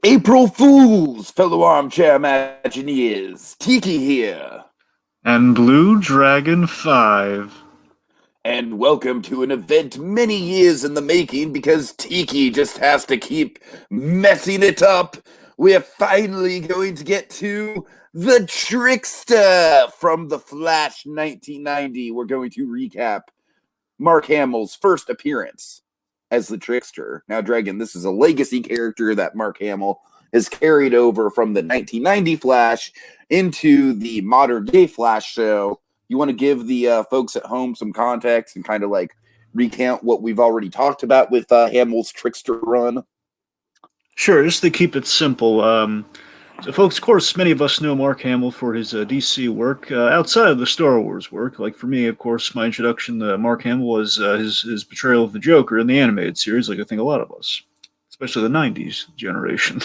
April Fools, fellow armchair Imagineers. Tiki here. And Blue Dragon 5. And welcome to an event many years in the making because Tiki just has to keep messing it up. We're finally going to get to the Trickster from The Flash 1990. We're going to recap Mark Hamill's first appearance as the Trickster. Now, Dragon, this is a legacy character that Mark Hamill has carried over from the 1990 Flash into the modern day Flash show. You want to give the folks at home some context and kind of like recount what we've already talked about with Hamill's Trickster run? Sure, just to keep it simple. So, folks, of course, many of us know Mark Hamill for his DC work. Outside of the Star Wars work, like for me, of course, my introduction to Mark Hamill was his portrayal of the Joker in the animated series, like I think a lot of us, especially the 90s generation.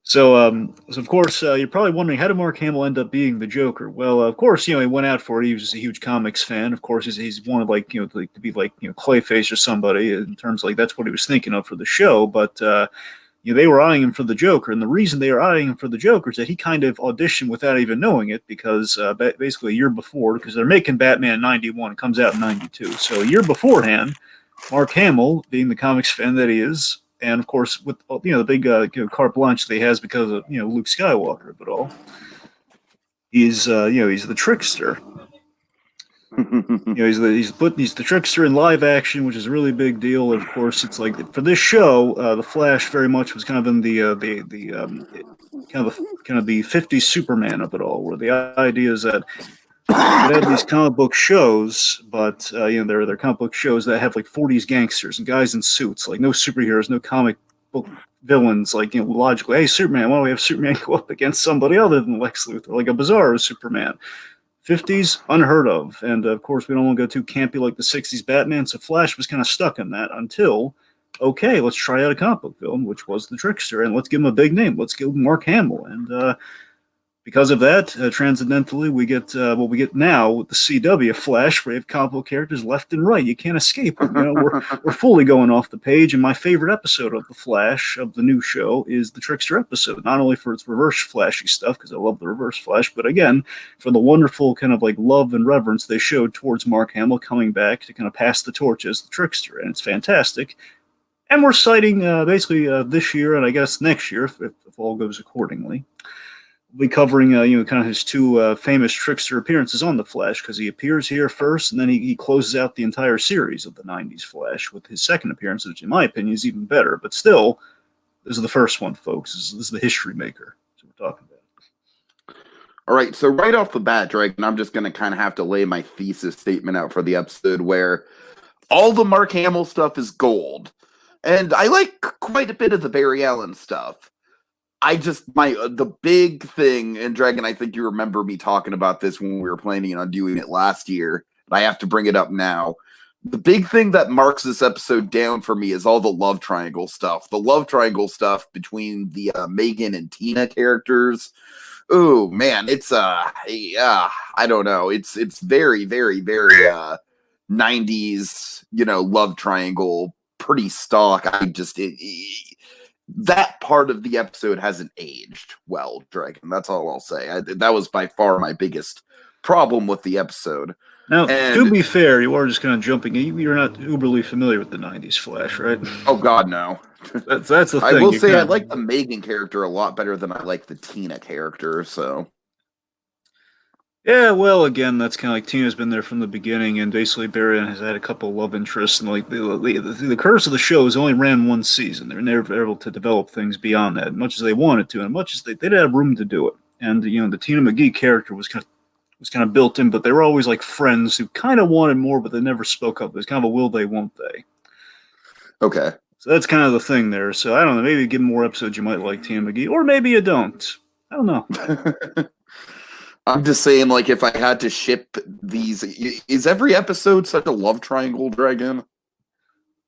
So, of course, you're probably wondering, how did Mark Hamill end up being the Joker? Well, of course, he went out for it. He was a huge comics fan. Of course, he's wanted, like, to be like, Clayface or somebody, in terms of, like, that's what he was thinking of for the show. But, they were eyeing him for the Joker. And the reason they were eyeing him for the Joker is that he kind of auditioned without even knowing it, because basically a year before, because they're making Batman in 91, it comes out in 92. So a year beforehand, Mark Hamill, being the comics fan that he is, and of course, with the big carte blanche that he has because of Luke Skywalker of it all, he's the Trickster. He's the Trickster in live action, which is a really big deal. Of course, it's like for this show, the Flash very much was kind of in the kind of the 50s Superman of it all, where the idea is that they have these comic book shows, but they're comic book shows that have like 40s gangsters and guys in suits, like no superheroes, no comic book villains. Like logically, hey Superman, why don't we have Superman go up against somebody other than Lex Luthor, like a Bizarro Superman? 50s, unheard of, and of course we don't want to go too campy like the 60s Batman. So Flash was kind of stuck in that until, okay, let's try out a comic book villain, which was the Trickster, and let's give him a big name. Let's give him Mark Hamill, and because of that, transcendentally, we get what we get now with the CW Flash, where you have comic book characters left and right. You can't escape them. We're fully going off the page. And my favorite episode of the Flash, of the new show, is the Trickster episode. Not only for its reverse flashy stuff, because I love the reverse Flash, but again, for the wonderful kind of like love and reverence they showed towards Mark Hamill coming back to kind of pass the torch as the Trickster. And it's fantastic. And we're citing basically this year, and I guess next year, if all goes accordingly. We'll be covering, kind of his two famous Trickster appearances on The Flash, because he appears here first, and then he closes out the entire series of the 90s Flash with his second appearance, which in my opinion is even better. But still, this is the first one, folks. This is the history maker. That's what we're talking about. All right, so right off the bat, Dragon, I'm just going to kind of have to lay my thesis statement out for the episode, where all the Mark Hamill stuff is gold. And I like quite a bit of the Barry Allen stuff. The big thing, and Dragon, I think you remember me talking about this when we were planning on doing it last year, and I have to bring it up now. The big thing that marks this episode down for me is all the love triangle stuff. The love triangle stuff between the Megan and Tina characters. Oh man, it's I don't know. It's very, very, very 90s, love triangle, pretty stock. That part of the episode hasn't aged well, Dragon. That's all I'll say. That was by far my biggest problem with the episode. Now, to be fair, you are just kind of jumping. You're not uberly familiar with the 90s Flash, right? Oh, God, no. That's the thing. I will say I like the Megan character a lot better than I like the Tina character, so... Yeah, well, again, that's kind of like Tina's been there from the beginning, and basically Barry has had a couple of love interests, and like the curse of the show is only ran one season. They're never able to develop things beyond that, as much as they wanted to, and much as they didn't have room to do it. And the Tina McGee character was kind of built in, but they were always like friends who kind of wanted more, but they never spoke up. It was kind of a will they, won't they? Okay. So that's kind of the thing there. So I don't know. Maybe give more episodes you might like Tina McGee, or maybe you don't. I don't know. I'm just saying, like, if I had to ship these, is every episode such a love triangle, Dragon?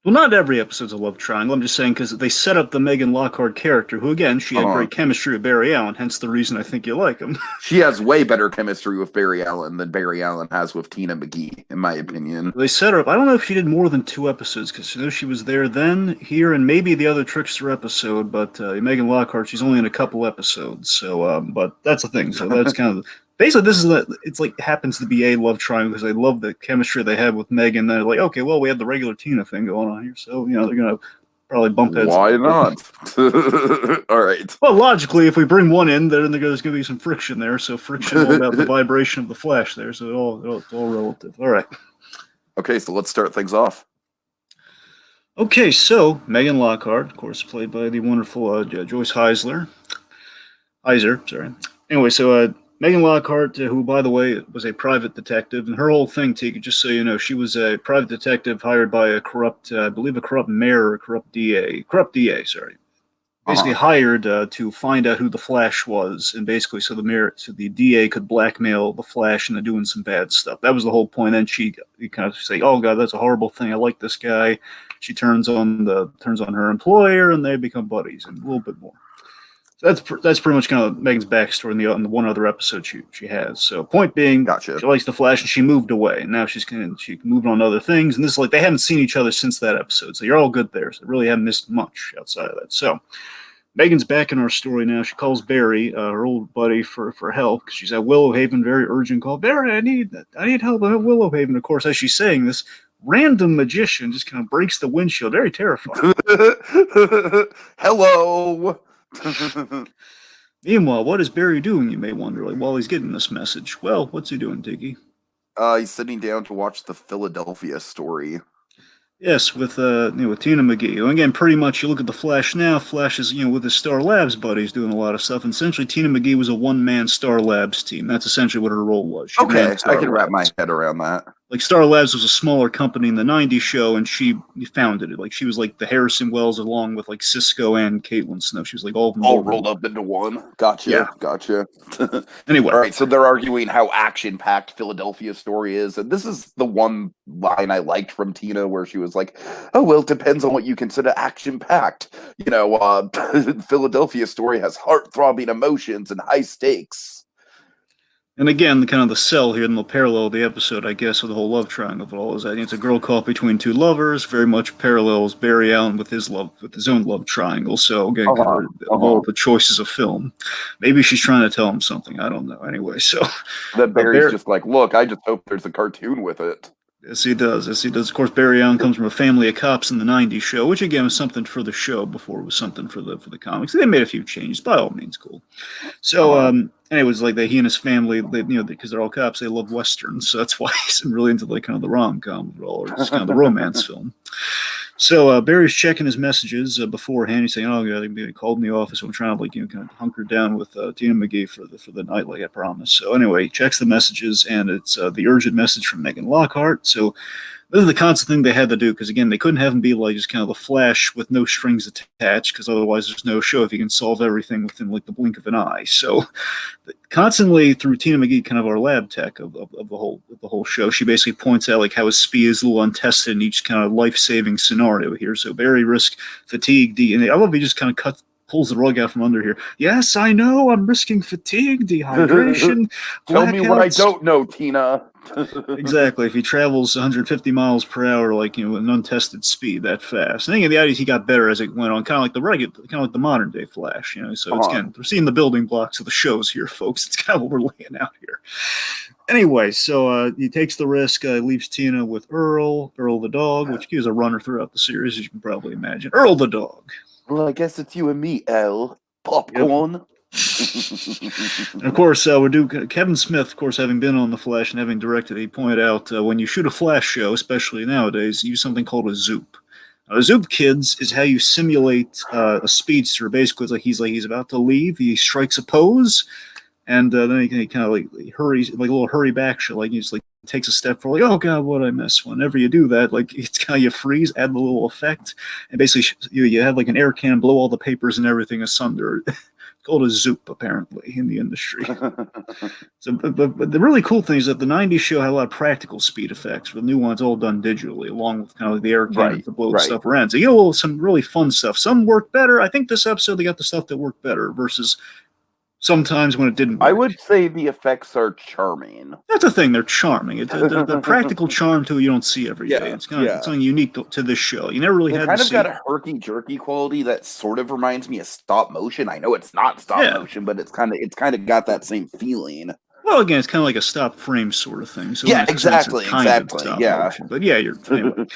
Well, not every episode's a love triangle. I'm just saying because they set up the Megan Lockhart character, who again she had great chemistry with Barry Allen. Hence the reason I think you like him. She has way better chemistry with Barry Allen than Barry Allen has with Tina McGee, in my opinion. They set her up. I don't know if she did more than 2 episodes because you know she was there then, here, and maybe the other Trickster episode. But Megan Lockhart, she's only in a couple episodes. So, but that's the thing. So that's kind of basically this is it's like happens to be a love triangle because I love the chemistry they have with Megan. They're like, okay, well, we have the regular Tina thing going on here, so you know they're gonna probably bump heads. Why not? All right. Well, logically, if we bring one in, then there's going to be some friction there. So friction all about the vibration of the Flash there. So it's all relative. All right. Okay, so let's start things off. Okay, so Megan Lockhart, of course, played by the wonderful Joyce Heiser, sorry. Anyway, so Megan Lockhart, who, by the way, was a private detective, and her whole thing, Tika, just so you know, she was a private detective hired by a corrupt, I believe a corrupt mayor or a corrupt DA, sorry. Basically hired to find out who the Flash was, and basically so the DA could blackmail the Flash into doing some bad stuff. That was the whole point. And she kind of say, "Oh God, that's a horrible thing. I like this guy." She turns on her employer, and they become buddies, and a little bit more. So that's pretty much kind of Megan's backstory in the one other episode she has. So point being, Gotcha. She likes the Flash, and she moved away, and now she moved on to other things. And this is like they haven't seen each other since that episode, so you're all good there. So really haven't missed much outside of that. So Megan's back in our story now. She calls Barry, her old buddy, for help because she's at Willow Haven. Very urgent call. Barry, I need help at Willow Haven. Of course, as she's saying this, random magician just kind of breaks the windshield. Very terrifying. Hello. Meanwhile, what is Barry doing, you may wonder, while he's getting this message? Well, what's he doing, Tiki? He's sitting down to watch the Philadelphia story. Yes, with Tina McGee. And again, pretty much you look at the Flash now. Flash is with his Star Labs buddies doing a lot of stuff. And essentially, Tina McGee was a one-man Star Labs team. That's essentially what her role was. She okay, I can wrap my head around that. Like Star Labs was a smaller company in the '90s show, and she founded it. Like she was like the Harrison Wells along with like Cisco and Caitlin Snow. She was like all of them all rolled up into one. Gotcha. Yeah. Gotcha. Anyway, all right. So they're arguing how action-packed Philadelphia story is, and this is the one line I liked from Tina, where she was like, "Oh well, it depends on what you consider action-packed. Philadelphia story has heart-throbbing emotions and high stakes." And again, the sell here, and the parallel of the episode, I guess, of the whole love triangle of it all is that it's a girl caught between two lovers, very much parallels Barry Allen with his own love triangle. So again, of all the choices of film, maybe she's trying to tell him something. I don't know. Anyway, so that Barry's just like, look, I just hope there's a cartoon with it. Yes, he does. Of course, Barry Allen comes from a family of cops in the '90s show, which again was something for the show before it was something for the comics. They made a few changes, by all means, cool. So, anyways, like he and his family, because they're all cops, they love westerns, so that's why he's really into kind of the rom-com role, or just kind of the romance film. So Barry's checking his messages beforehand. He's saying, "Oh God, they called in the office. I'm trying to kind of hunker down with Tina McGee for the night, like I promised." So anyway, he checks the messages, and it's the urgent message from Megan Lockhart. So this is the constant thing they had to do because again, they couldn't have him be like just kind of the Flash with no strings attached because otherwise there's no show if he can solve everything within like the blink of an eye. So constantly through Tina McGee, kind of our lab tech of the whole show, she basically points out like how his speed is a little untested in each kind of life-saving scenario here. So Barry risked fatigue, and I love he just kind of pulls the rug out from under here. Yes, I know. I'm risking fatigue, dehydration. Tell me what I don't know, Tina. Exactly. If he travels 150 miles per hour, like an untested speed that fast. I think the idea is he got better as it went on, kind of like the modern day Flash. So it's again, we're seeing the building blocks of the shows here, folks. It's kind of what we're laying out here. Anyway, so he takes the risk, leaves Tina with Earl the dog, which he was a runner throughout the series, as you can probably imagine. Earl the dog. Well, I guess it's you and me, L. Popcorn. Yep. And of course, Kevin Smith, of course, having been on The Flash and having directed, he pointed out when you shoot a Flash show, especially nowadays, use something called a zoop. A zoop, kids, is how you simulate a speedster. Basically, it's like he's about to leave, he strikes a pose, and then he kind of like hurries, like a little hurry back shot, like he just like takes a step forward, like, oh God, what I miss. Whenever you do that, like it's kind of you freeze, add the little effect, and basically you have like an air cannon blow all the papers and everything asunder. called a zoop, apparently, in the industry. So, but the really cool thing is that the 90s show had a lot of practical speed effects, with new ones all done digitally, along with kind of like the air cannon to blow the stuff around. So you know, some really fun stuff. Some worked better. I think this episode they got the stuff that worked better versus sometimes when it didn't work. I would say the effects are charming. That's the thing; they're charming. The practical charm to it you don't see every day. It's kind of something unique to this show. You never really had kind to of see. Got a herky jerky quality that sort of reminds me of stop motion. I know it's not stop motion, but it's kind of got that same feeling. Well, again, it's kind of like a stop frame sort of thing. So exactly. Motion. But yeah, anyway.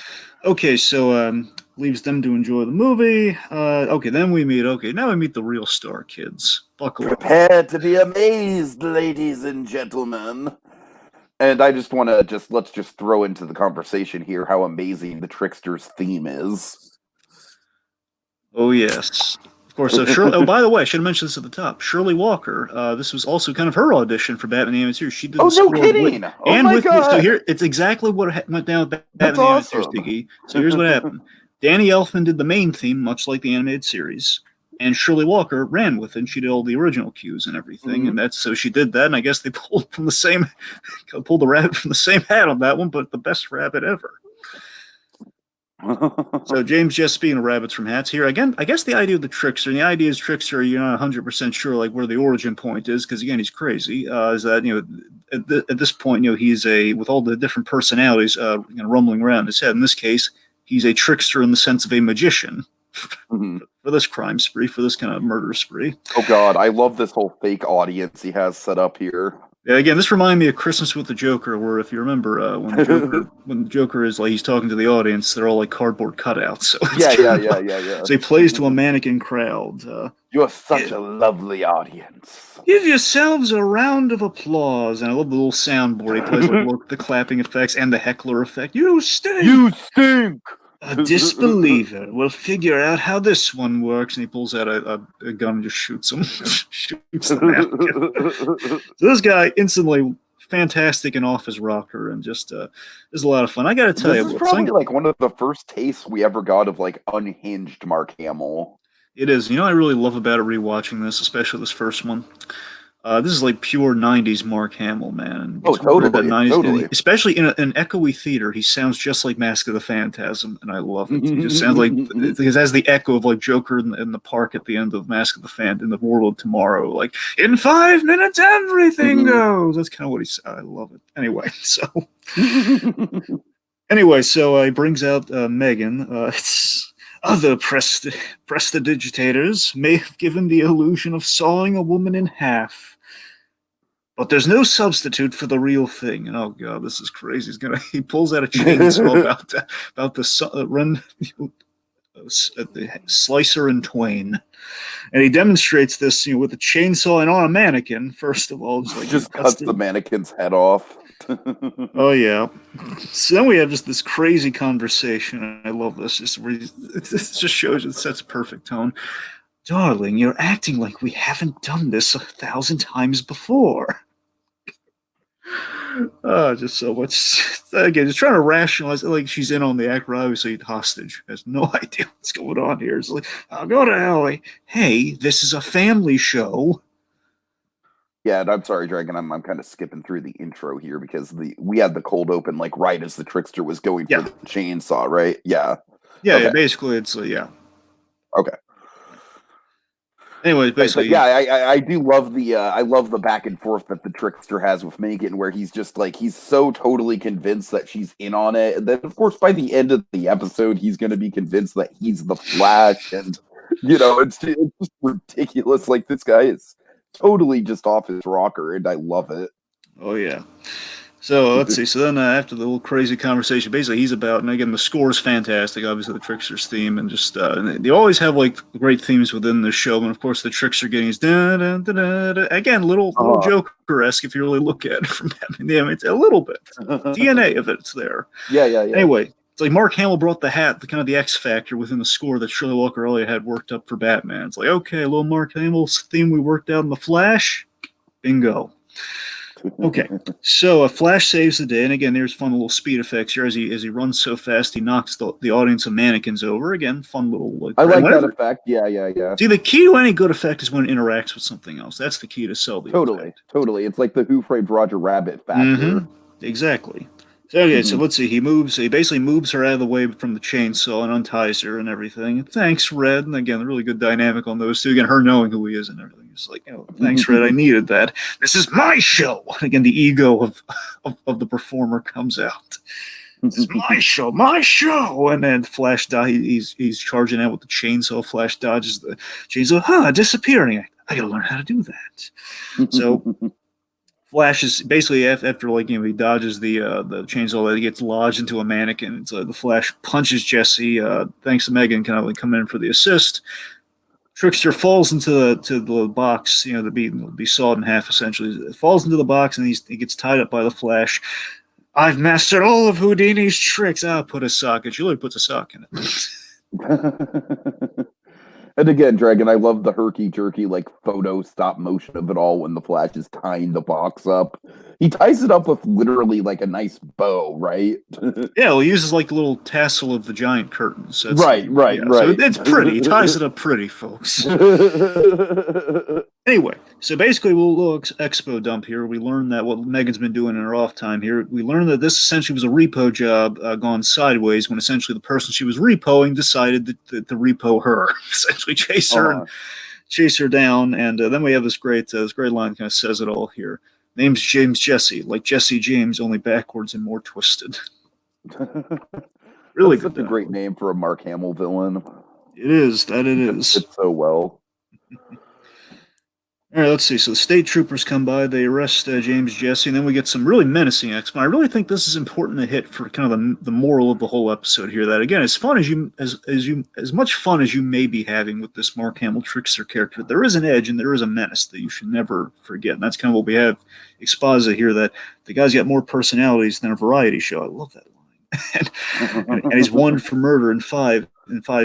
Okay, so leaves them to enjoy the movie. Okay, then we meet. Okay, now we meet the real star kids. Buckle up. Prepare to be amazed, ladies and gentlemen. And I just want to let's just throw into the conversation here how amazing the Trickster's theme is. Oh yes. Of course, Shirley, oh, by the way, I should have mentioned this at the top. Shirley Walker, this was also kind of her audition for Batman the Animated Series. She did no kidding! So here, it's exactly what went down with Batman the Animated Series, Tiki. So here's what happened. Danny Elfman did the main theme, much like the animated series, and Shirley Walker ran with it, and she did all the original cues and everything, and so she did that, and I guess they pulled the rabbit from the same hat on that one, but the best rabbit ever. So James, just speaking of rabbits from hats here again, I guess the idea of the Trickster, and the idea is Trickster, you're not 100% sure like where the origin point is, because again he's crazy. Is that at this point he's with all the different personalities rumbling around his head. In this case, he's a trickster in the sense of a magician for this crime spree, for this kind of murder spree. Oh God, I love this whole fake audience he has set up here. Yeah, again, this reminded me of Christmas with the Joker, where if you remember, when the Joker is like he's talking to the audience, they're all like cardboard cutouts. So yeah. So he plays to a mannequin crowd. You're such a lovely audience. Give yourselves a round of applause. And I love the little soundboard. He plays with the clapping effects and the heckler effect. You stink. You stink. A disbeliever will figure out how this one works, and he pulls out a gun and just shoots him. Shoots the mannequin. So this guy instantly fantastic and off his rocker, and just is a lot of fun. I got to tell you, this is probably like one of the first tastes we ever got of like unhinged Mark Hamill. It is. I really love about it rewatching this, especially this first one. This is like pure 90s Mark Hamill, man. Totally. Especially in an echoey theater, he sounds just like Mask of the Phantasm, and I love it. He just sounds like, because it has the echo of like Joker in the park at the end of Mask of the Phantasm, in the World of Tomorrow, like, in 5 minutes, everything goes. That's kind of what he said. I love it. Anyway, so he brings out Megan. Other prestidigitators may have given the illusion of sawing a woman in half. But there's no substitute for the real thing. And oh God, this is crazy. He pulls out a chainsaw about the slicer in twain. And he demonstrates this with a chainsaw and on a mannequin, first of all. Just cuts the mannequin's head off. Oh yeah. So then we have just this crazy conversation. I love this. This just shows it sets a perfect tone. Darling, you're acting like we haven't done this 1,000 times before. Just so much. Again, just trying to rationalize it, like she's in on the act, obviously hostage. Has no idea what's going on here. It's like, I'll go to hell. Like, hey, this is a family show. Yeah, and I'm sorry, Dragon. I'm kind of skipping through the intro here because we had the cold open like right as the Trickster was going for the chainsaw, right? Yeah. Yeah, okay. Basically, it's yeah. Okay. Anyways, basically, I do love the back and forth that the Trickster has with Megan, where he's just like he's so totally convinced that she's in on it, and then of course by the end of the episode he's going to be convinced that he's the Flash, and it's just ridiculous. Like this guy is totally just off his rocker, and I love it. Oh yeah. So let's see. So then after the little crazy conversation, basically he's about, and again the score is fantastic. Obviously the Trickster's theme, and just they always have like great themes within the show. And of course the Trickster getting his da da da da da. Again, little Joker-esque if you really look at it from Batman. Yeah, it's a little bit DNA of it's there. Yeah. Anyway, it's like Mark Hamill brought the hat, the kind of the X factor within the score that Shirley Walker earlier had worked up for Batman. It's like, okay, a little Mark Hamill's theme we worked out in the Flash, bingo. Okay, so Flash saves the day, and again, there's fun little speed effects here as he runs so fast he knocks the audience of mannequins over. Again, fun little I like that effect. Yeah. See, the key to any good effect is when it interacts with something else. That's the key to sell the effect. Totally. It's like the Who Framed Roger Rabbit factor. Exactly. So, okay, so let's see. He basically moves her out of the way from the chainsaw and unties her and everything. Thanks, Red. And again, a really good dynamic on those two. Again, her knowing who he is and everything. It's like, oh, thanks, Red. I needed that. This is my show. And again, the ego of the performer comes out. This is my show. And then Flash he's charging out with the chainsaw. Flash dodges the chainsaw. Disappearing. I gotta learn how to do that. So Flash is basically after he dodges the chainsaw that he gets lodged into a mannequin. It's the Flash punches Jesse. Thanks to Megan, kind of coming in for the assist. Trickster falls into the box, to be sawed in half essentially. Falls into the box and he gets tied up by the Flash. I've mastered all of Houdini's tricks. Put a sock. She literally puts a sock in it. And again, Dragon, I love the herky-jerky, photo stop motion of it all when the Flash is tying the box up. He ties it up with literally, a nice bow, right? Yeah, he uses, a little tassel of the giant curtains. Right. So it's pretty. He ties it up pretty, folks. Anyway, so basically, we'll little expo dump here. We learned that what Megan's been doing in her off time here. We learned that this essentially was a repo job gone sideways when essentially the person she was repoing decided to repo her, essentially chase her down. And then we have this great line kind of says it all here. Name's James Jesse, like Jesse James, only backwards and more twisted. Really good. Such a great name for a Mark Hamill villain. It is. It fits so well. All right, let's see. So the state troopers come by, they arrest James Jesse, and then we get some really menacing X-Men. I really think this is important to hit for kind of the moral of the whole episode here. That again, as much fun as you may be having with this Mark Hamill Trickster character, there is an edge and there is a menace that you should never forget. And that's kind of what we have exposit here. That the guy's got more personalities than a variety show. I love that line. and he's wanted for murder in five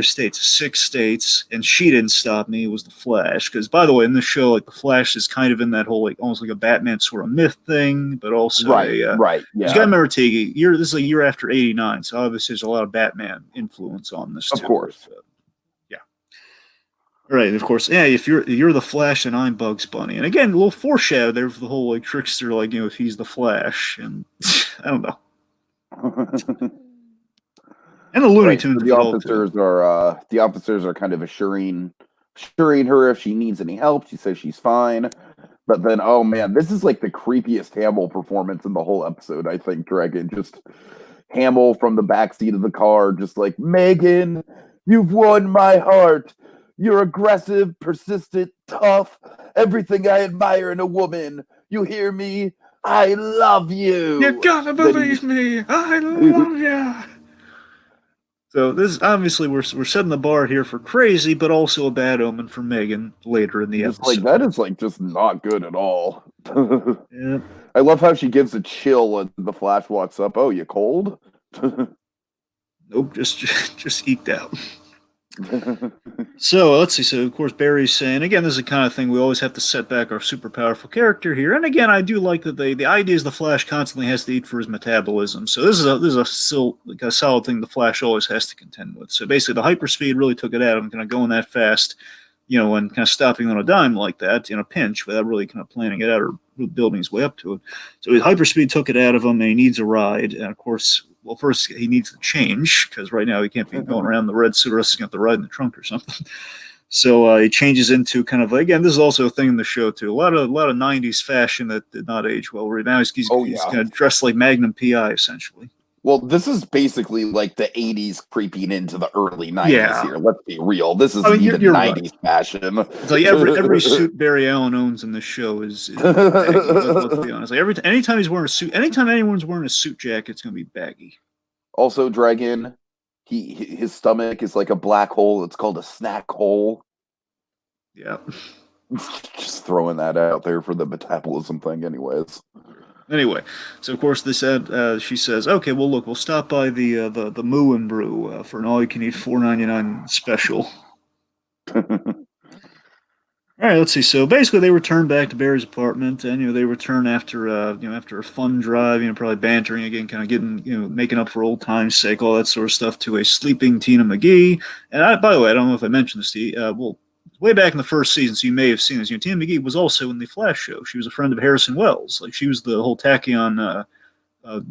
states, 6 states, and she didn't stop me. It was the Flash. Because, by the way, in this show, the Flash is kind of in that whole almost like a Batman sort of myth thing, but also right. Yeah. You got to remember, Tiki, this is a year after '89, so obviously there's a lot of Batman influence on this. Of course. Yeah. All right. Of course. Yeah. If you're the Flash, and I'm Bugs Bunny, and again, a little foreshadow there for the whole Trickster, if he's the Flash, and I don't know. And the Looney Tunes. So the officers are kind of assuring her if she needs any help. She says she's fine. But then, oh man, this is the creepiest Hamill performance in the whole episode, I think, Dragon. Just Hamill from the backseat of the car, just Megan, you've won my heart. You're aggressive, persistent, tough. Everything I admire in a woman. You hear me? I love you. You gotta believe me. I love you. So this obviously we're setting the bar here for crazy, but also a bad omen for Megan later in the episode. That is just not good at all. Yeah. I love how she gives a chill when the Flash walks up. Oh, you cold? Nope, just eked out. So let's see. So of course Barry's saying again, this is the kind of thing we always have to set back our super powerful character here. And again, I do like that the idea is the Flash constantly has to eat for his metabolism. So this is still a solid thing the Flash always has to contend with. So basically, the hyperspeed really took it out of him, kind of going that fast, and kind of stopping on a dime like that in a pinch without really kind of planning it out or building his way up to it. So his hyperspeed took it out of him, and he needs a ride. And of course, well, first he needs to change because right now he can't be going around the red suit, or else he's going to have to ride in the trunk or something. So he changes into kind of again. This is also a thing in the show too. A lot of '90s fashion that did not age well. Right now he's kind of dressed like Magnum PI essentially. Well, this is basically the 80s creeping into the early 90s here. Let's be real. This is even 90s fashion. It's every suit Barry Allen owns in this show is baggy. Let's be honest. Anytime he's wearing a suit, anytime anyone's wearing a suit jacket, it's going to be baggy. Also, Dragon, his stomach is like a black hole. It's called a snack hole. Yeah. Just throwing that out there for the metabolism thing anyways. Anyway, so of course she says, okay, well look, we'll stop by the Moo and Brew for an all-you-can-eat $4.99 special. All All right, let's see. So basically, they return back to Barry's apartment, and they return after after a fun drive, probably bantering again, kind of getting making up for old times' sake, all that sort of stuff, to a sleeping Tina McGee. And by the way, I don't know if I mentioned this to you. Well, way back in the first season, so you may have seen this. Tina McGee was also in the Flash show. She was a friend of Harrison Wells. Like she was the whole tachyon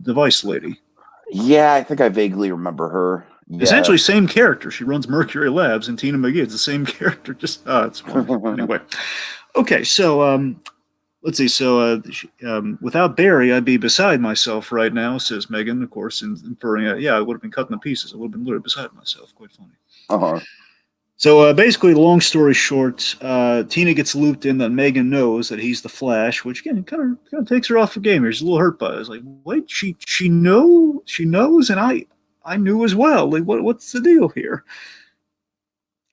device lady. Yeah, I think I vaguely remember her. Yeah. Essentially, same character. She runs Mercury Labs, and Tina McGee is the same character. Just it's funny. Anyway. Okay, so let's see. So without Barry, I'd be beside myself right now, says Megan. Of course, inferring, I would have been cut into pieces. I would have been literally beside myself. Quite funny. Uh-huh. So basically, long story short, Tina gets looped in that Megan knows that he's the Flash, which again kind of takes her off her game here. She's a little hurt by it. It's like, wait, she knows, and I knew as well. Like, what's the deal here?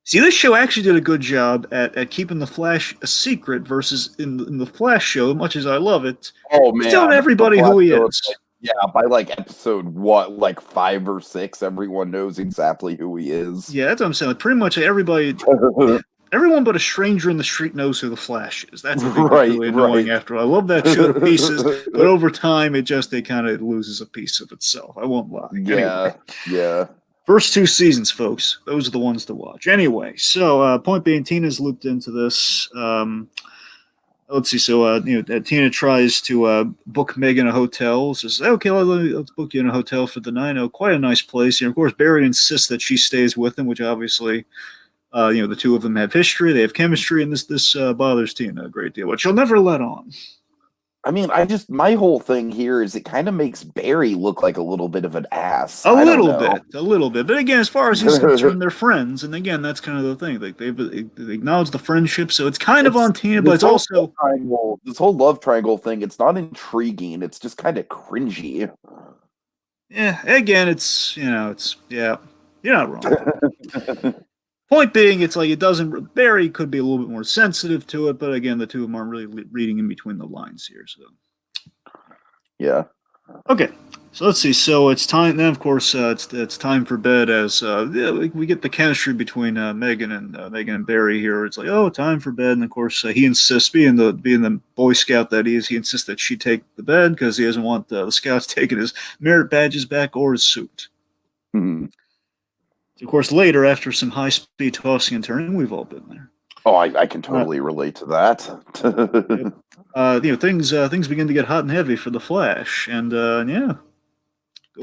See, this show actually did a good job at keeping the Flash a secret versus in the Flash show, much as I love it. Oh, man. Telling everybody who he is. By episode 5 or 6, everyone knows exactly who he is. Yeah, that's what I'm saying. Like, pretty much everybody, everyone but a stranger in the street knows who the Flash is. That's what really annoying after. I love that show to pieces, but over time it kind of loses a piece of itself. I won't lie. Yeah, anyway. First 2 seasons, folks. Those are the ones to watch. Anyway, so point being, Tina's looped into this. Let's see. So, Tina tries to book Megan a hotel. Says, okay, let's book you in a hotel for the night. Oh, quite a nice place. Of course, Barry insists that she stays with him, which obviously, the two of them have history. They have chemistry, and this bothers Tina a great deal, but she'll never let on. I mean, my whole thing here is it kind of makes Barry look like a little bit of an ass. A little bit. But again, as far as he's concerned, they're friends. And again, that's kind of the thing. Like they acknowledge the friendship, so it's kind of on Tina, but it's also this whole love triangle thing. It's not intriguing. It's just kind of cringy. Yeah. Again, you're not wrong. Point being, it's like Barry could be a little bit more sensitive to it, but again, the two of them aren't really reading in between the lines here. So, yeah. Okay, so let's see. So it's time then. Of course, it's time for bed. As we get the chemistry between Megan and Barry here. It's like, oh, time for bed, and of course he insists, being the Boy Scout that he is, he insists that she take the bed because he doesn't want the Scouts taking his merit badges back or his suit. Mm-hmm. Of course, later, after some high-speed tossing and turning, we've all been there. Oh, I can totally relate to that. Things begin to get hot and heavy for the Flash, and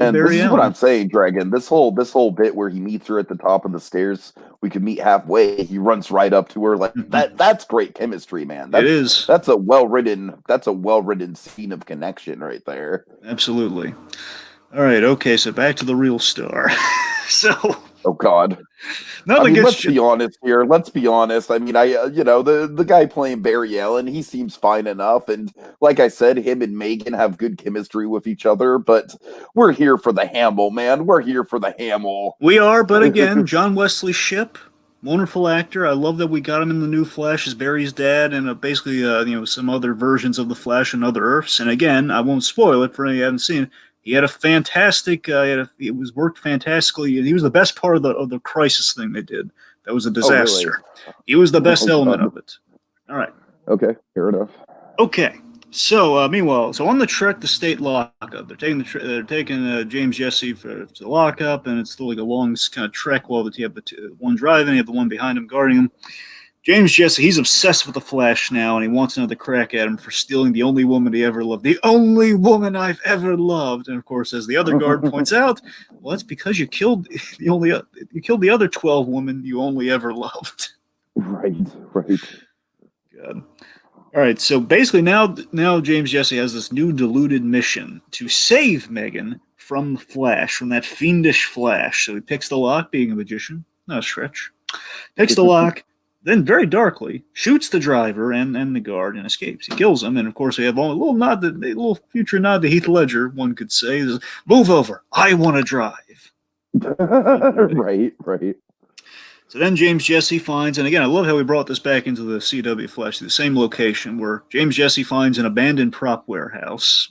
And this is what I'm saying, Dragon. This whole bit where he meets her at the top of the stairs, we could meet halfway. He runs right up to her like that. That's great chemistry, man. It is. That's a well written scene of connection right there. Absolutely. All right. Okay. So back to the real star. Oh God. Let's be honest here. Let's be honest. I mean, the guy playing Barry Allen, he seems fine enough, and like I said, him and Megan have good chemistry with each other. But we're here for the Hamill, man. We're here for the Hamill. We are, but again, John Wesley Shipp, wonderful actor. I love that we got him in the new Flash as Barry's dad, and basically, some other versions of the Flash and other Earths. And again, I won't spoil it for any who haven't seen it. He had a fantastic. It was worked fantastically. He was the best part of the crisis thing they did. That was a disaster. Oh, really? He was the best element of it. All right. Okay, fair enough. Okay. So meanwhile, on the trek to state lockup, they're taking James Jesse to lockup, and it's still like a long kind of trek. While you have the one driving, you have the one behind him guarding him. James Jesse, he's obsessed with the Flash now, and he wants another crack at him for stealing the only woman he ever loved. The only woman I've ever loved. And of course, as the other guard points out, well, that's because you killed the other 12 women you only ever loved. Right. God. All right, so basically now James Jesse has this new diluted mission to save Megan from the Flash, from that fiendish Flash. So he picks the lock, being a magician, not a stretch. Picks the lock. Then, very darkly, shoots the driver and the guard and escapes. He kills him, and of course, we have a little future nod to Heath Ledger. One could say, is, "Move over, I want to drive." Right. So then James Jesse finds, and again, I love how we brought this back into the CW Flash, the same location where James Jesse finds an abandoned prop warehouse,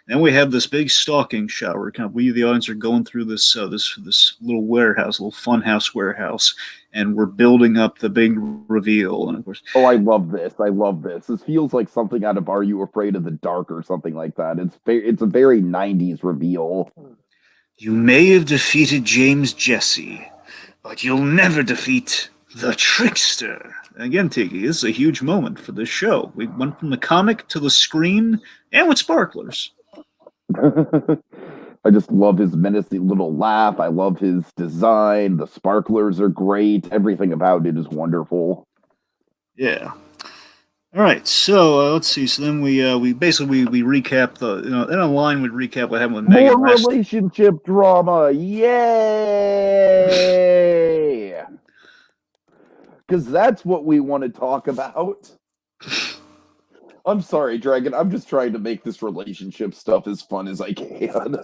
Then we have this big stalking shot where we, the audience, are going through this little warehouse, little funhouse warehouse, and we're building up the big reveal. And of course, I love this. I love this. This feels like something out of Are You Afraid of the Dark or something like that. It's a very 90s reveal. You may have defeated James Jesse, but you'll never defeat the Trickster. And again, Tiki, this is a huge moment for this show. We went from the comic to the screen, and with sparklers. I just love his menacing little laugh. I love his design. The sparklers are great. Everything about it is wonderful. Yeah. All right. So let's see. So then we basically we recap in a line we recap what happened with Megan. More relationship drama. Yay! Because that's what we want to talk about. I'm sorry, Dragon. I'm just trying to make this relationship stuff as fun as I can.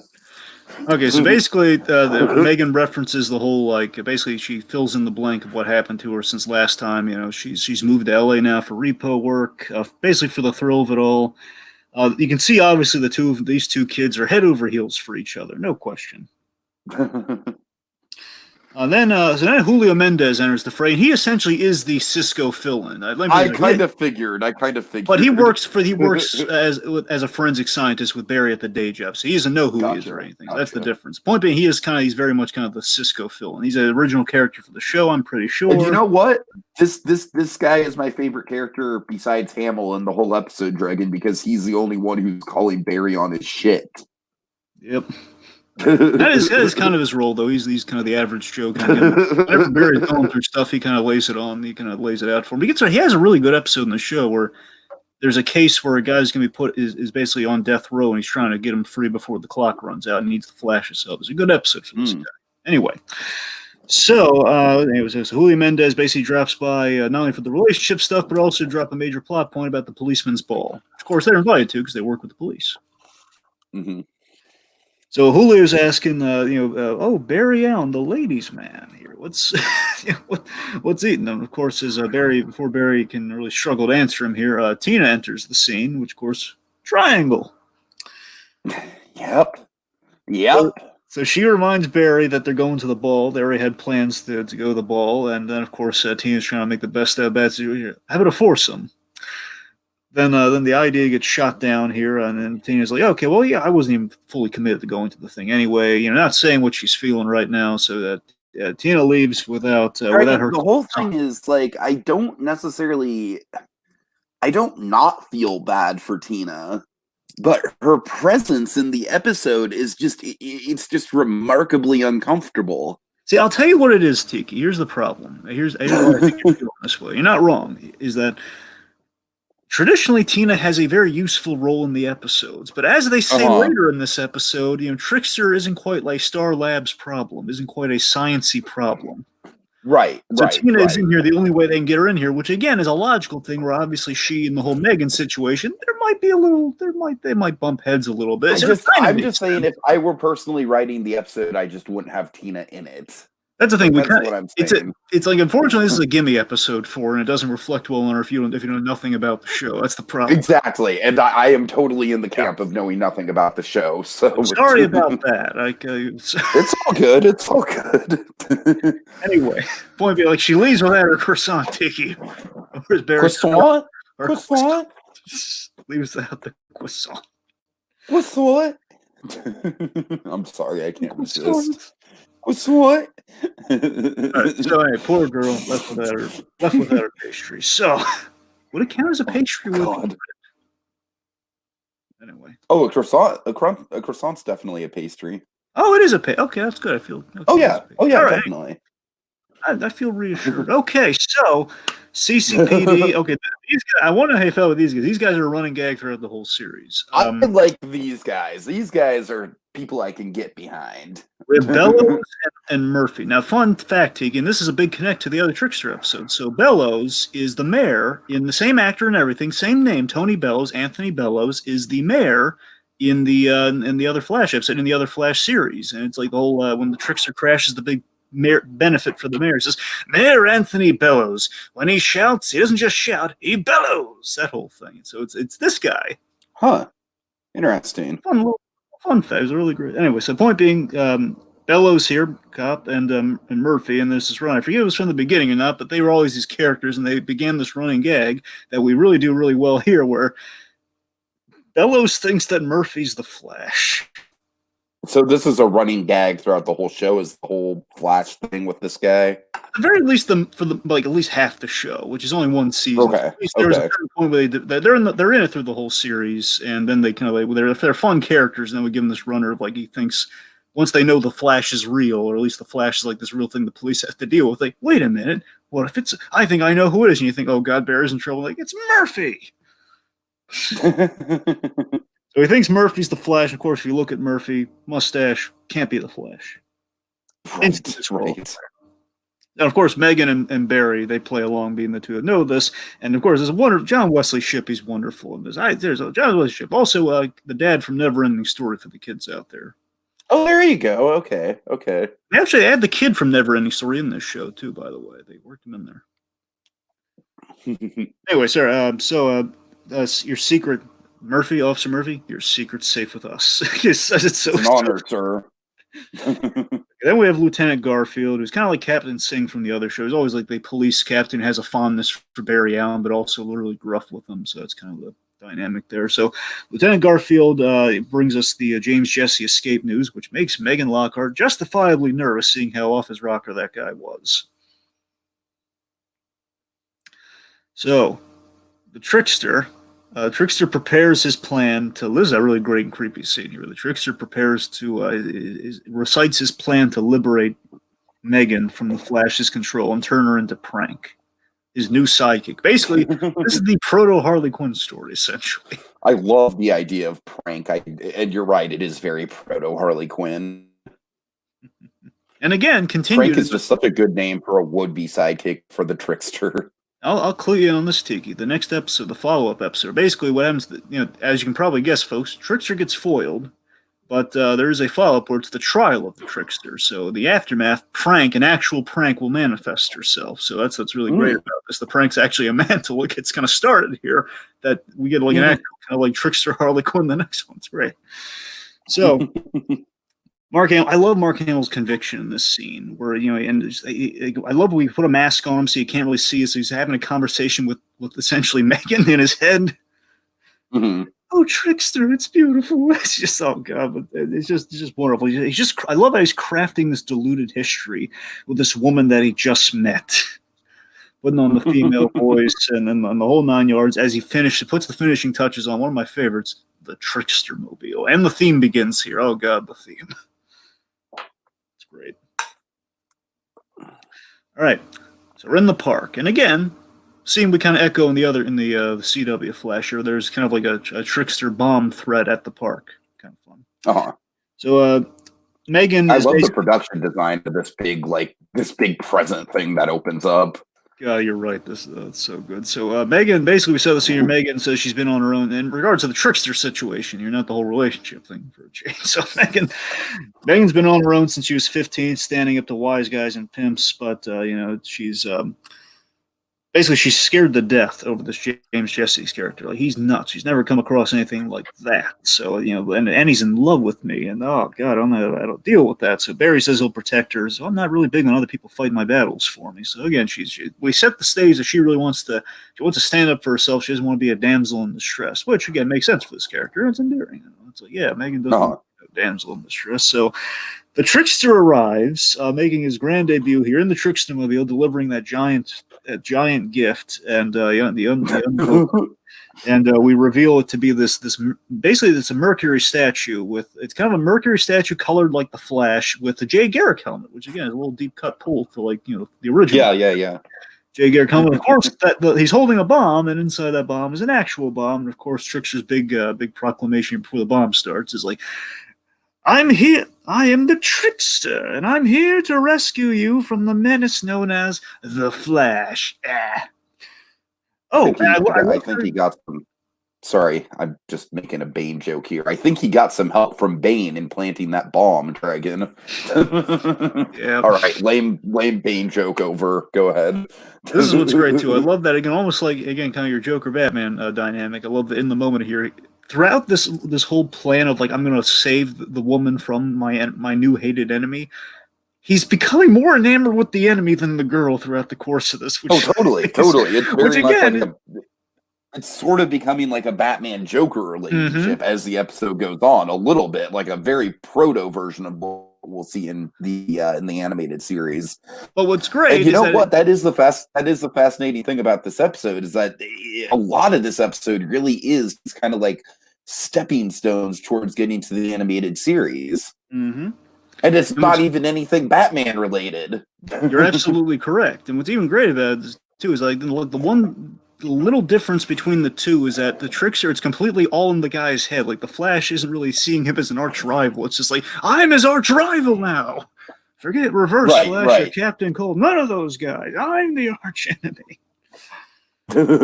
Okay, so basically, Megan references the whole basically she fills in the blank of what happened to her since last time. You know, she's moved to LA now for repo work, basically for the thrill of it all. You can see obviously these two kids are head over heels for each other, no question. So then Julio Mendez enters the fray, and he essentially is the Cisco fill-in. I kind of figured. But he works as a forensic scientist with Barry at the day job, so he doesn't know who he is or anything. That's the difference. Point being, he's very much kind of the Cisco fill-in. He's an original character for the show, I'm pretty sure. And you know what? This guy is my favorite character besides Hamill in the whole episode, Dragon, because he's the only one who's calling Barry on his shit. Yep. that is kind of his role, though. He's kind of the average Joe. Whenever Barry's going through stuff, he kind of lays it on. He kind of lays it out for him. He has a really good episode in the show where there's a case where a guy's going to be is basically on death row, and he's trying to get him free before the clock runs out and needs to flash himself. It's a good episode for this guy. Anyway, so Julio Mendez basically drops by not only for the relationship stuff, but also drop a major plot point about the policeman's ball. Of course, they're invited to because they work with the police. Mm-hmm. So Julio's asking, Barry Allen, the ladies' man here. What's eating them? Of course, before Barry can really struggle to answer him here, Tina enters the scene, which of course, triangle. Yep. So she reminds Barry that they're going to the ball. They already had plans to go to the ball, and then of course Tina's trying to make the best out of bad situation. How about a foursome? Then the idea gets shot down here, and then Tina's like, okay, well, yeah, I wasn't even fully committed to going to the thing anyway. Not saying what she's feeling right now, so that Tina leaves without her. The whole thing is like, I don't not feel bad for Tina, but her presence in the episode is it's just remarkably uncomfortable. See, I'll tell you what it is, Tiki. Here's the problem. Here's why I think you're feeling this way. You're not wrong. Is that traditionally, Tina has a very useful role in the episodes, but as they say later in this episode, Trickster isn't quite like Star Lab's problem, isn't quite a sciencey problem. Right. So Tina is in here the only way they can get her in here, which again is a logical thing. Where obviously she and the whole Megan situation, they might bump heads a little bit. I'm just saying, if I were personally writing the episode, I just wouldn't have Tina in it. That's the thing. That's what I'm saying. It's like, unfortunately, this is a gimme episode for, and it doesn't reflect well on her if you know nothing about the show. That's the problem. Exactly, and I am totally in the camp of knowing nothing about the show. So sorry about that. It's all good. It's all good. Anyway, point being, she leaves without her croissant, Tiki. Where's Barry? Croissant? Leaves without the croissant. Croissant? I'm sorry, I can't resist. What's what? So anyway, poor girl left without her pastry. So would it count as a pastry? Anyway. Oh, a croissant. A croissant's definitely a pastry. Oh, it is a pastry. Okay, that's good. I feel. Okay, right. Definitely. I feel reassured. Okay, so CCPD. Okay, these guys, I wonder how you felt with these guys. These guys are a running gag throughout the whole series. I like these guys. These guys are people I can get behind. We have Bellows and Murphy. Now, fun fact, Tegan, this is a big connect to the other Trickster episode. So Bellows is the mayor, in the same actor and everything, same name, Tony Bellows. Anthony Bellows is the mayor in the other Flash episode, in the other Flash series. And it's like the whole, when the Trickster crashes, the big benefit for the mayor. It says, Mayor Anthony Bellows. When he shouts, he doesn't just shout, he bellows. That whole thing. So it's this guy. Huh. Interesting. Fun fact. It was really great. Anyway, so point being, Bellows here, cop, and Murphy, and there's this run. I forget if it was from the beginning or not, but they were always these characters, and they began this running gag that we really do really well here, where Bellows thinks that Murphy's the Flash. So this is a running gag throughout the whole show, is the whole Flash thing with this guy? At the very least, at least half the show, which is only one season. Okay. At least there's a certain point where they're in it through the whole series, and then they kind of they're fun characters, and then we give them this runner of he thinks once they know the Flash is real, or at least the Flash is this real thing the police have to deal with. Wait a minute, what if it's? I think I know who it is, and you think, oh God, Barry's in trouble. It's Murphy. So he thinks Murphy's the Flash. Of course, if you look at Murphy, mustache, can't be the Flash. Right. And of course, Megan and Barry, they play along being the two that know this. And of course, there's a wonderful John Wesley Shipp. He's wonderful in this. There's a John Wesley Shipp. Also, the dad from Neverending Story for the kids out there. Oh, there you go. Okay. They actually had the kid from Neverending Story in this show, too, by the way. They worked him in there. Anyway, sir, your secret... Murphy, Officer Murphy, your secret's safe with us. It's so an honor, sir. Then we have Lieutenant Garfield, who's kind of like Captain Singh from the other shows. Always the police captain, has a fondness for Barry Allen, but also literally gruff with him. So that's kind of the dynamic there. So Lieutenant Garfield brings us the James Jesse escape news, which makes Megan Lockhart justifiably nervous, seeing how off his rocker that guy was. So the Trickster prepares his plan to. This is a really great and creepy scene here. The Trickster prepares to recites his plan to liberate Megan from the Flash's control and turn her into Prank, his new sidekick. Basically, this is the proto Harley Quinn story, essentially. I love the idea of Prank. And you're right, it is very proto Harley Quinn. And again, continued. Prank is just such a good name for a would-be sidekick for the Trickster. I'll clue you in on this, Tiki. The next episode, the follow-up episode, basically what happens, as you can probably guess, folks, Trickster gets foiled, but there is a follow-up where it's the trial of the Trickster. So the aftermath, an actual Prank will manifest herself. So that's what's really great about this. The Prank's actually a mantle. It gets kind of started here, that we get an actual kind of Trickster Harley Quinn. The next one's great. So... Mark Hamill, I love Mark Hamill's conviction in this scene where, I love when we put a mask on him so you can't really see it. So he's having a conversation with essentially Megan in his head. Mm-hmm. Oh, Trickster, it's beautiful. It's just, oh God, but it's just wonderful. I love how he's crafting this diluted history with this woman that he just met. Putting on the female voice and then on the whole 9 yards as he puts the finishing touches on one of my favorites, the Trickster mobile. And the theme begins here. Oh God, the theme. Great. All right, so we're in the park, and again, scene we kind of echo in the CW Flasher. There's kind of a Trickster bomb threat at the park. Kind of fun. Uh-huh. So Megan. I love the production design of this big present thing that opens up. Yeah, you're right. That's so good. So Megan, basically, we saw the scene. Megan says she's been on her own in regards to the Trickster situation. You're not the whole relationship thing for a change. So Megan's been on her own since she was 15, standing up to wise guys and pimps. But she's she's scared to death over this James Jesse's character. He's nuts. He's never come across anything like that. So and he's in love with me. And oh God, I don't know how to deal with that. So Barry says he'll protect her. So I'm not really big on other people fighting my battles for me. So again, we set the stage that she really wants to stand up for herself. She doesn't want to be a damsel in distress, which again makes sense for this character. It's endearing. It's Megan doesn't want to be a damsel in distress. So the Trickster arrives, making his grand debut here in the Trickster mobile, delivering that giant gift, and we reveal it to be this basically it's a Mercury statue it's kind of a Mercury statue colored like the Flash with the Jay Garrick helmet, which again is a little deep cut pull to the original. Yeah. Jay Garrick helmet. Of course, he's holding a bomb, and inside that bomb is an actual bomb. And of course, Trickster's big proclamation before the bomb starts is I'm here. I am the Trickster, and I'm here to rescue you from the menace known as the Flash. Oh, I think he got some. Sorry, I'm just making a Bane joke here. I think he got some help from Bane in planting that bomb, Dragon. Yeah. All right, lame Bane joke over. Go ahead. This is what's great too. I love that again, almost kind of your Joker Batman dynamic. I love that in the moment here. throughout this whole plan of like I'm going to save the woman from my new hated enemy, he's becoming more enamored with the enemy than the girl throughout the course of this. Which totally. It's very much like it's sort of becoming like a Batman Joker relationship as the episode goes on, a little bit like a very proto version of what we'll see in the animated series. But what's great, and you know what? That is the fascinating thing about this episode is that a lot of this episode really is kind of like stepping stones towards getting to the animated series. Mm-hmm. And it's not even anything Batman related. You're absolutely correct. And what's even great about this too is like the one little difference between the two is that the Trickster, it's completely all in the guy's head. Like the Flash isn't really seeing him as an arch rival. It's just like, I'm his arch rival now. Forget Reverse Flash or Captain Cold. None of those guys. I'm the arch enemy.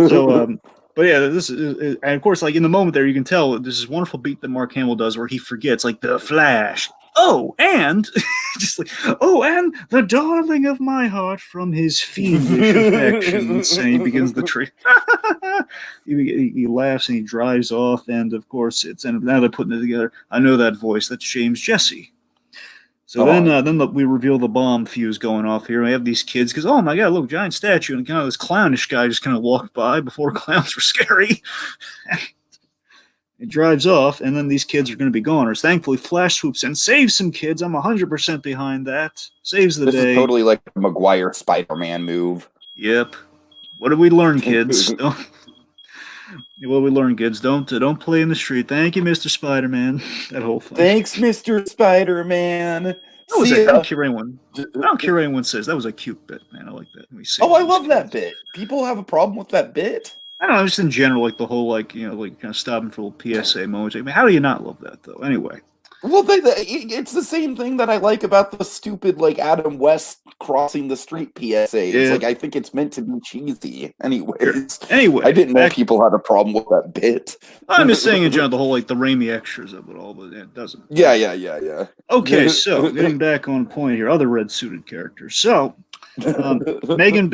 So, but yeah, this is, and of course, like in the moment there, you can tell there's this wonderful beat that Mark Hamill does where he forgets, like the Flash. Oh, and just like, oh, and the darling of my heart from his fiendish affections. And he begins the trick. he laughs and he drives off, and of course, and now they're putting it together. I know that voice. That's James Jesse. So then we reveal the bomb fuse going off here. We have these kids because, oh my god, look, giant statue, and kind of this clownish guy just kind of walked by before clowns were scary. It drives off, and then these kids are going to be goners. Thankfully, Flash swoops in, saves some kids. I'm 100% behind that. Saves the day. This is totally like a Maguire Spider-Man move. Yep. What did we learn, kids? What did we learn, kids? Don't play in the street. Thank you, Mr. Spider-Man. That whole thing. Thanks, Mr. Spider-Man. I don't care what anyone says. That was a cute bit, man. I like that. I love that bit. People have a problem with that bit. I don't know, just in general, like the whole, like, kind of stopping for a little PSA moment. I mean, how do you not love that, though? Anyway. Well, it's the same thing that I like about the stupid, like, Adam West crossing the street PSA. It's like, I think it's meant to be cheesy. Anyways. Anyway. I didn't know people had a problem with that bit. I'm just saying in general, the whole, like, the Raimi extras of it all, but it doesn't. Yeah. Okay, so, getting back on point here, other red-suited characters. So, Megan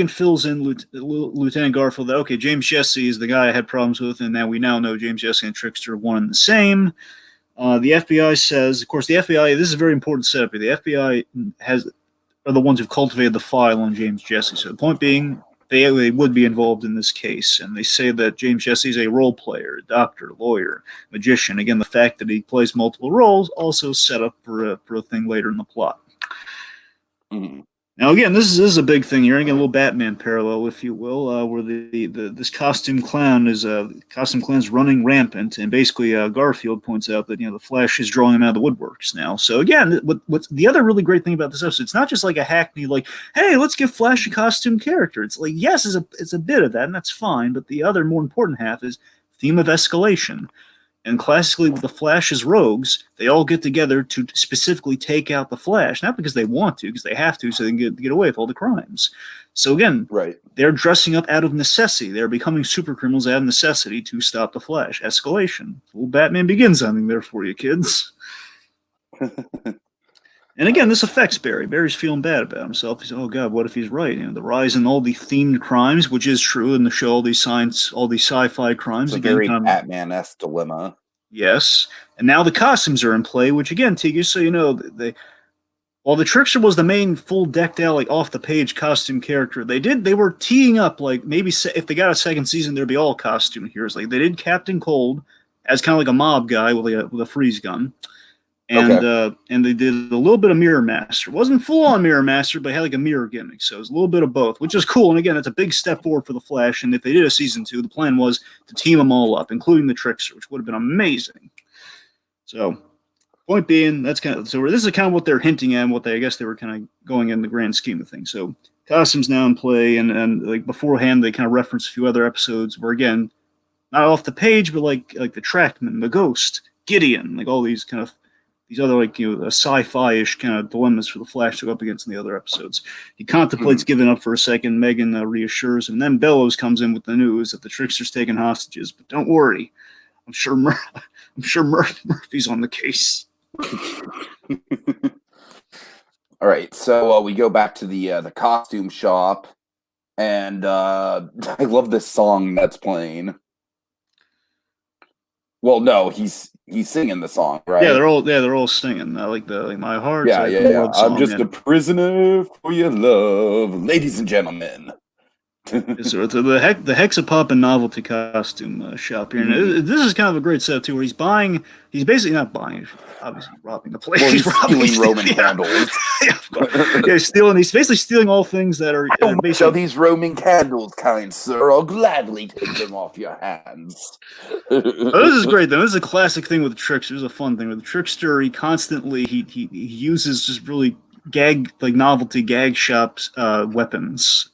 fills in Lieutenant Garfield that, okay, James Jesse is the guy I had problems with, and now we now know James Jesse and Trickster are one and the same. The FBI says, of course, this is a very important setup here. The FBI are the ones who've cultivated the file on James Jesse. So the point being, they would be involved in this case, and they say that James Jesse is a role player, a doctor, lawyer, magician. Again, the fact that he plays multiple roles also set up for a thing later in the plot. Mm-hmm. Now, again, this is a big thing here. Again, a little Batman parallel, if you will, where this costume clown's running rampant, and basically Garfield points out that the Flash is drawing him out of the woodworks now. So again, what's the other really great thing about this episode? It's not just like a hackney, like, hey, let's give Flash a costume character. It's like, yes, it's a bit of that, and that's fine. But the other more important half is theme of escalation. And classically, with the Flash's rogues, they all get together to specifically take out the Flash, not because they want to, because they have to, so they can get away with all the crimes. So again, they're dressing up out of necessity. They're becoming super criminals out of necessity to stop the Flash. Escalation. Well, Batman Begins something there for you, kids. And again, this affects Barry. Barry's feeling bad about himself. He's, oh God, what if he's right? The rise in all the themed crimes, which is true in the show, all these sci-fi crimes. It's a very Batman-esque dilemma. Yes. And now the costumes are in play, which again, Tiki, so you know, while the Trickster was the main full decked out, like off the page costume character, they were teeing up, like maybe if they got a second season, there'd be all costume heroes. Like they did Captain Cold as kind of like a mob guy with a freeze gun. And they did a little bit of Mirror Master. It wasn't full-on Mirror Master, but it had like a mirror gimmick. So it was a little bit of both, which is cool. And again, it's a big step forward for the Flash. And if they did a season 2, the plan was to team them all up, including the Trickster, which would have been amazing. So, point being, this is kind of what they're hinting at, and I guess they were kind of going in the grand scheme of things. So costumes now in play, and like beforehand, they kind of reference a few other episodes where, again, not off the page, but like the Trackman, the Ghost, Gideon, like all these kind of these other, like, sci-fi-ish kind of dilemmas for the Flash to go up against in the other episodes. He contemplates giving up for a second. Megan reassures him. And then Bellows comes in with the news that the Trickster's taking hostages. But don't worry. I'm sure Murphy's on the case. All right, so we go back to the costume shop. And I love this song that's playing. Well, no, he's singing the song, right? Yeah, they're all singing. Like my heart. Yeah. Love I'm song, just yeah. a prisoner for your love, ladies and gentlemen. So it's the Hexapop and novelty costume shop here, and this is kind of a great set too, where he's basically not buying, obviously robbing the place. Well, he's robbing, stealing Roman candles. He's basically stealing all things that are How much basically. are these Roman candles, kind sir? I'll gladly take them off your hands. Oh, this is great though. This is a classic thing with the Trickster. This is a fun thing with the Trickster. He constantly he uses just really novelty gag shops weapons.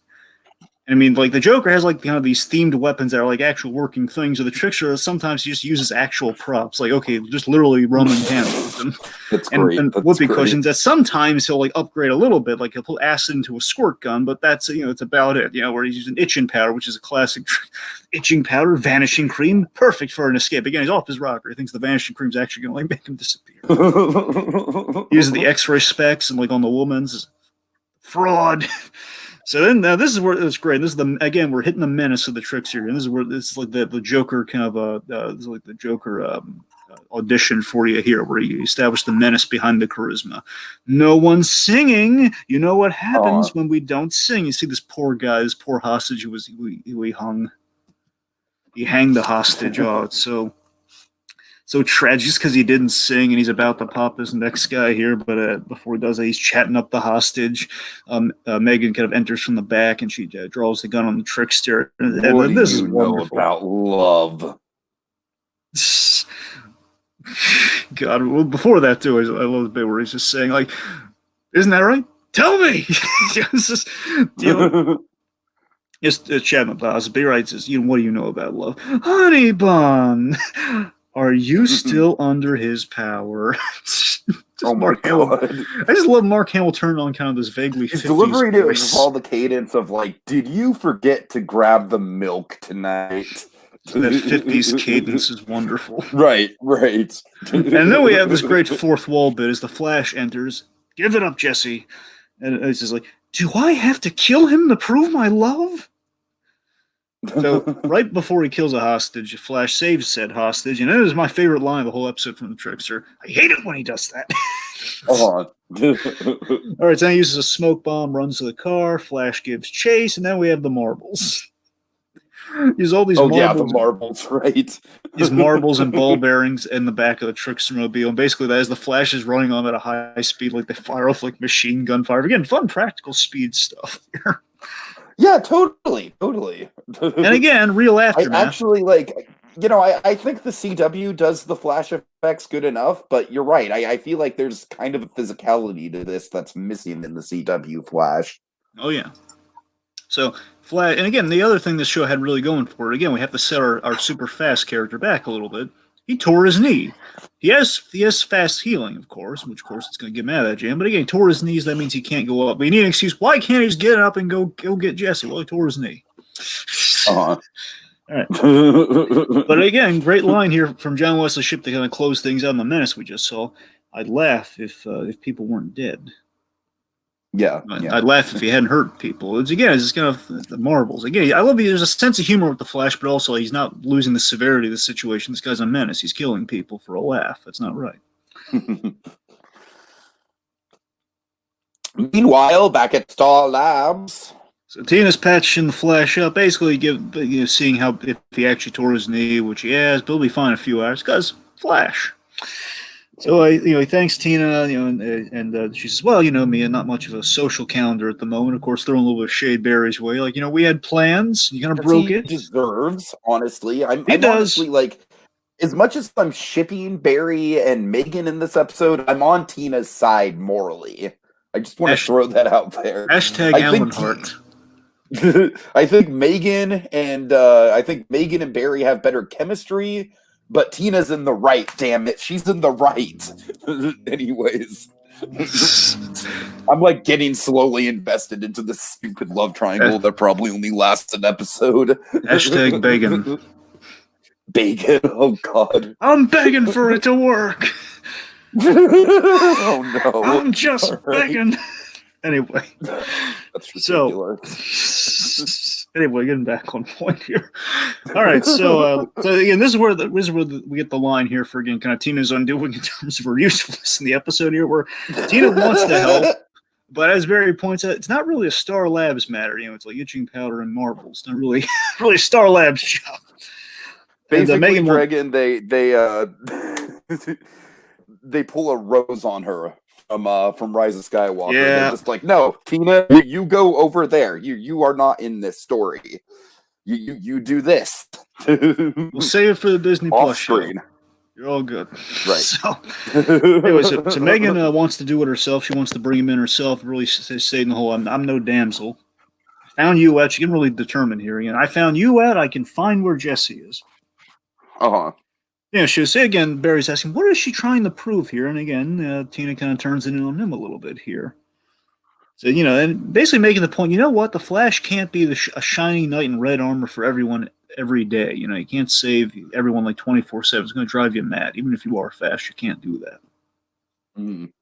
I mean, like the Joker has like kind of these themed weapons that are like actual working things, or the Trickster sometimes he just uses actual props, like okay, just literally Roman candles and whoopee cushions. That sometimes he'll like upgrade a little bit, like he'll put acid into a squirt gun, but that's it's about it. Where he's using itching powder, which is a classic itching powder, vanishing cream, perfect for an escape. Again, he's off his rocker. He thinks the vanishing cream's actually going to like make him disappear. Uses the X-ray specs and like on the woman's fraud. So then, now this is where it's great. This is we're hitting the menace of the Trickster, and this is where it's like the Joker kind of this is like the Joker audition for you here, where you establish the menace behind the charisma. No one's singing. You know what happens when we don't sing? You see this poor guy, this poor hostage who he hung. He hanged the hostage. Oh, it's so tragic, just because he didn't sing, and he's about to pop this next guy here, but before he does that, he's chatting up the hostage. Megan kind of enters from the back, and she draws the gun on the Trickster. What do you know about love? God, well, before that too, I love the bit where he's just saying, like, "Isn't that right? Tell me." Just chatting up the hostage. But he writes, "What do you know about love, honey bun? Are you still under his power?" Mark Hamill. I just love Mark Hamill turning on kind of this vaguely 50s delivery voice. With all the cadence of like, did you forget to grab the milk tonight? That 50s cadence is wonderful. Right. And then we have this great fourth wall bit as the Flash enters. "Give it up, Jesse." And it's just like, "Do I have to kill him to prove my love?" So right before he kills a hostage, Flash saves said hostage, and it is my favorite line of the whole episode from the Trickster. I hate it when he does that. All right, so he uses a smoke bomb, runs to the car, Flash gives chase, and then we have the marbles. Use all these marbles. Yeah, the marbles, right. These marbles and ball bearings in the back of the Trickster mobile, and basically that is the Flash is running on at a high speed, like they fire off like machine gun fire. Again, fun practical speed stuff here. Yeah, totally. And again, real aftermath. I actually I think the CW does the Flash effects good enough, but you're right. I feel like there's kind of a physicality to this that's missing in the CW Flash. Oh, yeah. So, Flash, and again, the other thing this show had really going for it, again, we have to set our super fast character back a little bit. He tore his knee. He has fast healing, of course, which, of course, it's going to get mad at Jam. But again, he tore his knees. That means he can't go up. But you need an excuse. Why can't he just get up and go get Jesse? Well, he tore his knee. All right. But again, great line here from John Wesley Shipp to kind of close things out on the menace we just saw. I'd laugh if people weren't dead. Yeah. I'd laugh if he hadn't hurt people. It's kind of the marbles. Again, I love there's a sense of humor with the Flash, but also he's not losing the severity of the situation. This guy's a menace. He's killing people for a laugh. That's not right. Meanwhile, back at Star Labs. So Tina's patching the Flash up, basically seeing how if he actually tore his knee, which he has, but he'll be fine in a few hours because Flash. So he thanks Tina, and she says, "Well, me, not much of a social calendar at the moment. Of course, throwing a little bit of shade Barry's way. Like, we had plans. You kind of broke it." Deserves, honestly. I'm does. Honestly, like, as much as I'm shipping Barry and Megan in this episode, I'm on Tina's side morally. I just want to throw that out there. Hashtag Alan Hart. I think Megan and Barry have better chemistry. But Tina's in the right, damn it. She's in the right. Anyways. I'm like getting slowly invested into this stupid love triangle that probably only lasts an episode. Hashtag begging. Bacon, oh god. I'm begging for it to work. Oh no. I'm just begging. Anyway. That's ridiculous. Anyway, getting back on point here. All right, so again, this is where we get the line here for again kind of Tina's undoing in terms of her usefulness in the episode here, where Tina wants to help, but as Barry points out, it's not really a Star Labs matter. It's like itching powder and marbles. It's not really really Star Labs job. Basically, Dragon, they they pull a Rose on her from Rise of Skywalker. Yeah. They're just like, no, Tina, you go over there. You are not in this story. You do this. We'll save it for the Disney Plus show. You're all good. Right. So, anyway, so Megan wants to do it herself. She wants to bring him in herself, really saying the whole, I'm no damsel. I found you out. She can really determine here. Again, I found you out. I can find where Jesse is. Uh-huh. Yeah, she'll say again, Barry's asking, what is she trying to prove here? And again, Tina kind of turns it in on him a little bit here. So, and basically making the point, you know what? The Flash can't be a shining knight in red armor for everyone every day. You can't save everyone like 24/7. It's going to drive you mad. Even if you are fast, you can't do that. Mm.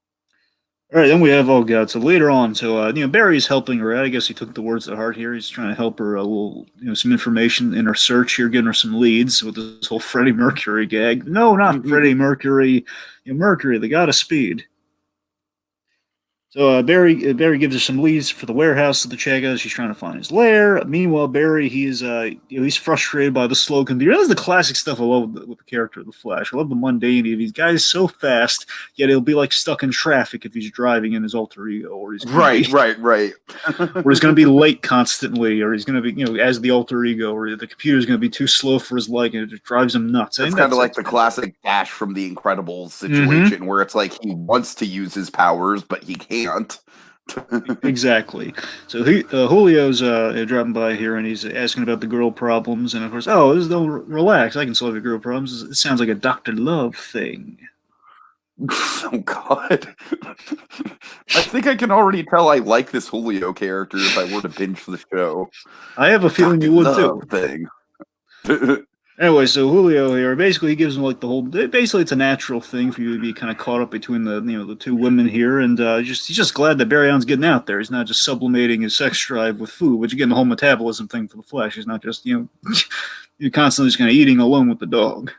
All right, then we have, oh God, so later on, so, Barry's helping her out. I guess he took the words to heart here. He's trying to help her a little, some information in her search here, giving her some leads with this whole Freddie Mercury gag. No, not Freddie Mercury. Mercury, the god of speed. So Barry gives her some leads for the warehouse to check out. She's trying to find his lair. Meanwhile, Barry, he's frustrated by the slow computer. This is the classic stuff I love with the character of the Flash. I love the mundanity of these guys so fast, yet he'll be like stuck in traffic if he's driving in his alter ego, or he's right. or he's going to be late constantly, or he's going to be as the alter ego, or the computer's going to be too slow for his liking. It just drives him nuts. It's kind of like the classic Dash from The Incredibles situation, where it's like he wants to use his powers, but he can't. Exactly. So Julio's dropping by here, and he's asking about the girl problems, and of course, relax, I can solve your girl problems. It sounds like a Dr. Love thing. Oh God! I think I can already tell I like this Julio character if I were to binge the show. I have a feeling you would too. Thing. Anyway, so Julio here, basically he gives him like the whole, basically it's a natural thing for you to be kind of caught up between the two women here, and he's just glad that Barry Allen's getting out there. He's not just sublimating his sex drive with food, which again, the whole metabolism thing for the Flash. He's not just, you're constantly just kind of eating alone with the dog.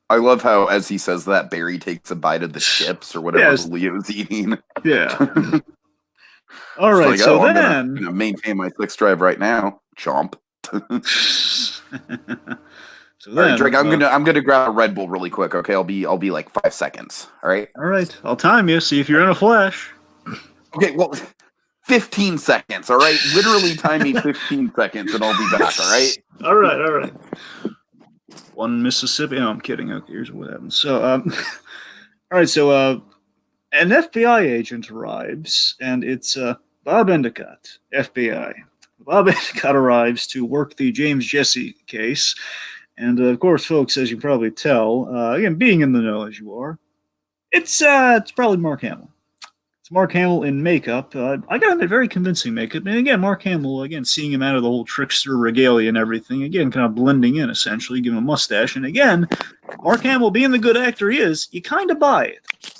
I love how, as he says that, Barry takes a bite of the chips or whatever Julio's eating. Yeah. All right, like, so I'm then... gonna maintain my sex drive right now. Chomp. So all right, Drake, I'm gonna grab a Red Bull really quick. Okay, I'll be like 5 seconds. All right. All right, I'll time you. See if you're in a flash. Okay, well, 15 seconds. All right, literally time me 15 seconds, and I'll be back. All right. All right. One Mississippi. No, I'm kidding. Okay, here's what happens. So, all right. So, an FBI agent arrives, and it's Bob Endicott, FBI. Bob Endicott arrives to work the James Jesse case. And, of course, folks, as you can probably tell, again, being in the know as you are, it's probably Mark Hamill. It's Mark Hamill in makeup. I got him very convincing makeup. And, again, Mark Hamill, again, seeing him out of the whole trickster regalia and everything, again, kind of blending in, essentially, giving him a mustache. And, again, Mark Hamill, being the good actor he is, you kind of buy it.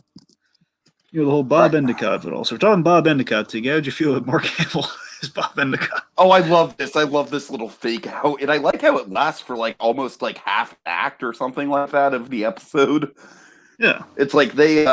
The whole Bob Endicott of it all. So we're talking Bob Endicott together. How'd you feel with Mark Hamill as Bob Endicott? Oh, I love this. I love this little fake out. And I like how it lasts for like almost like half an act or something like that of the episode. Yeah. It's like they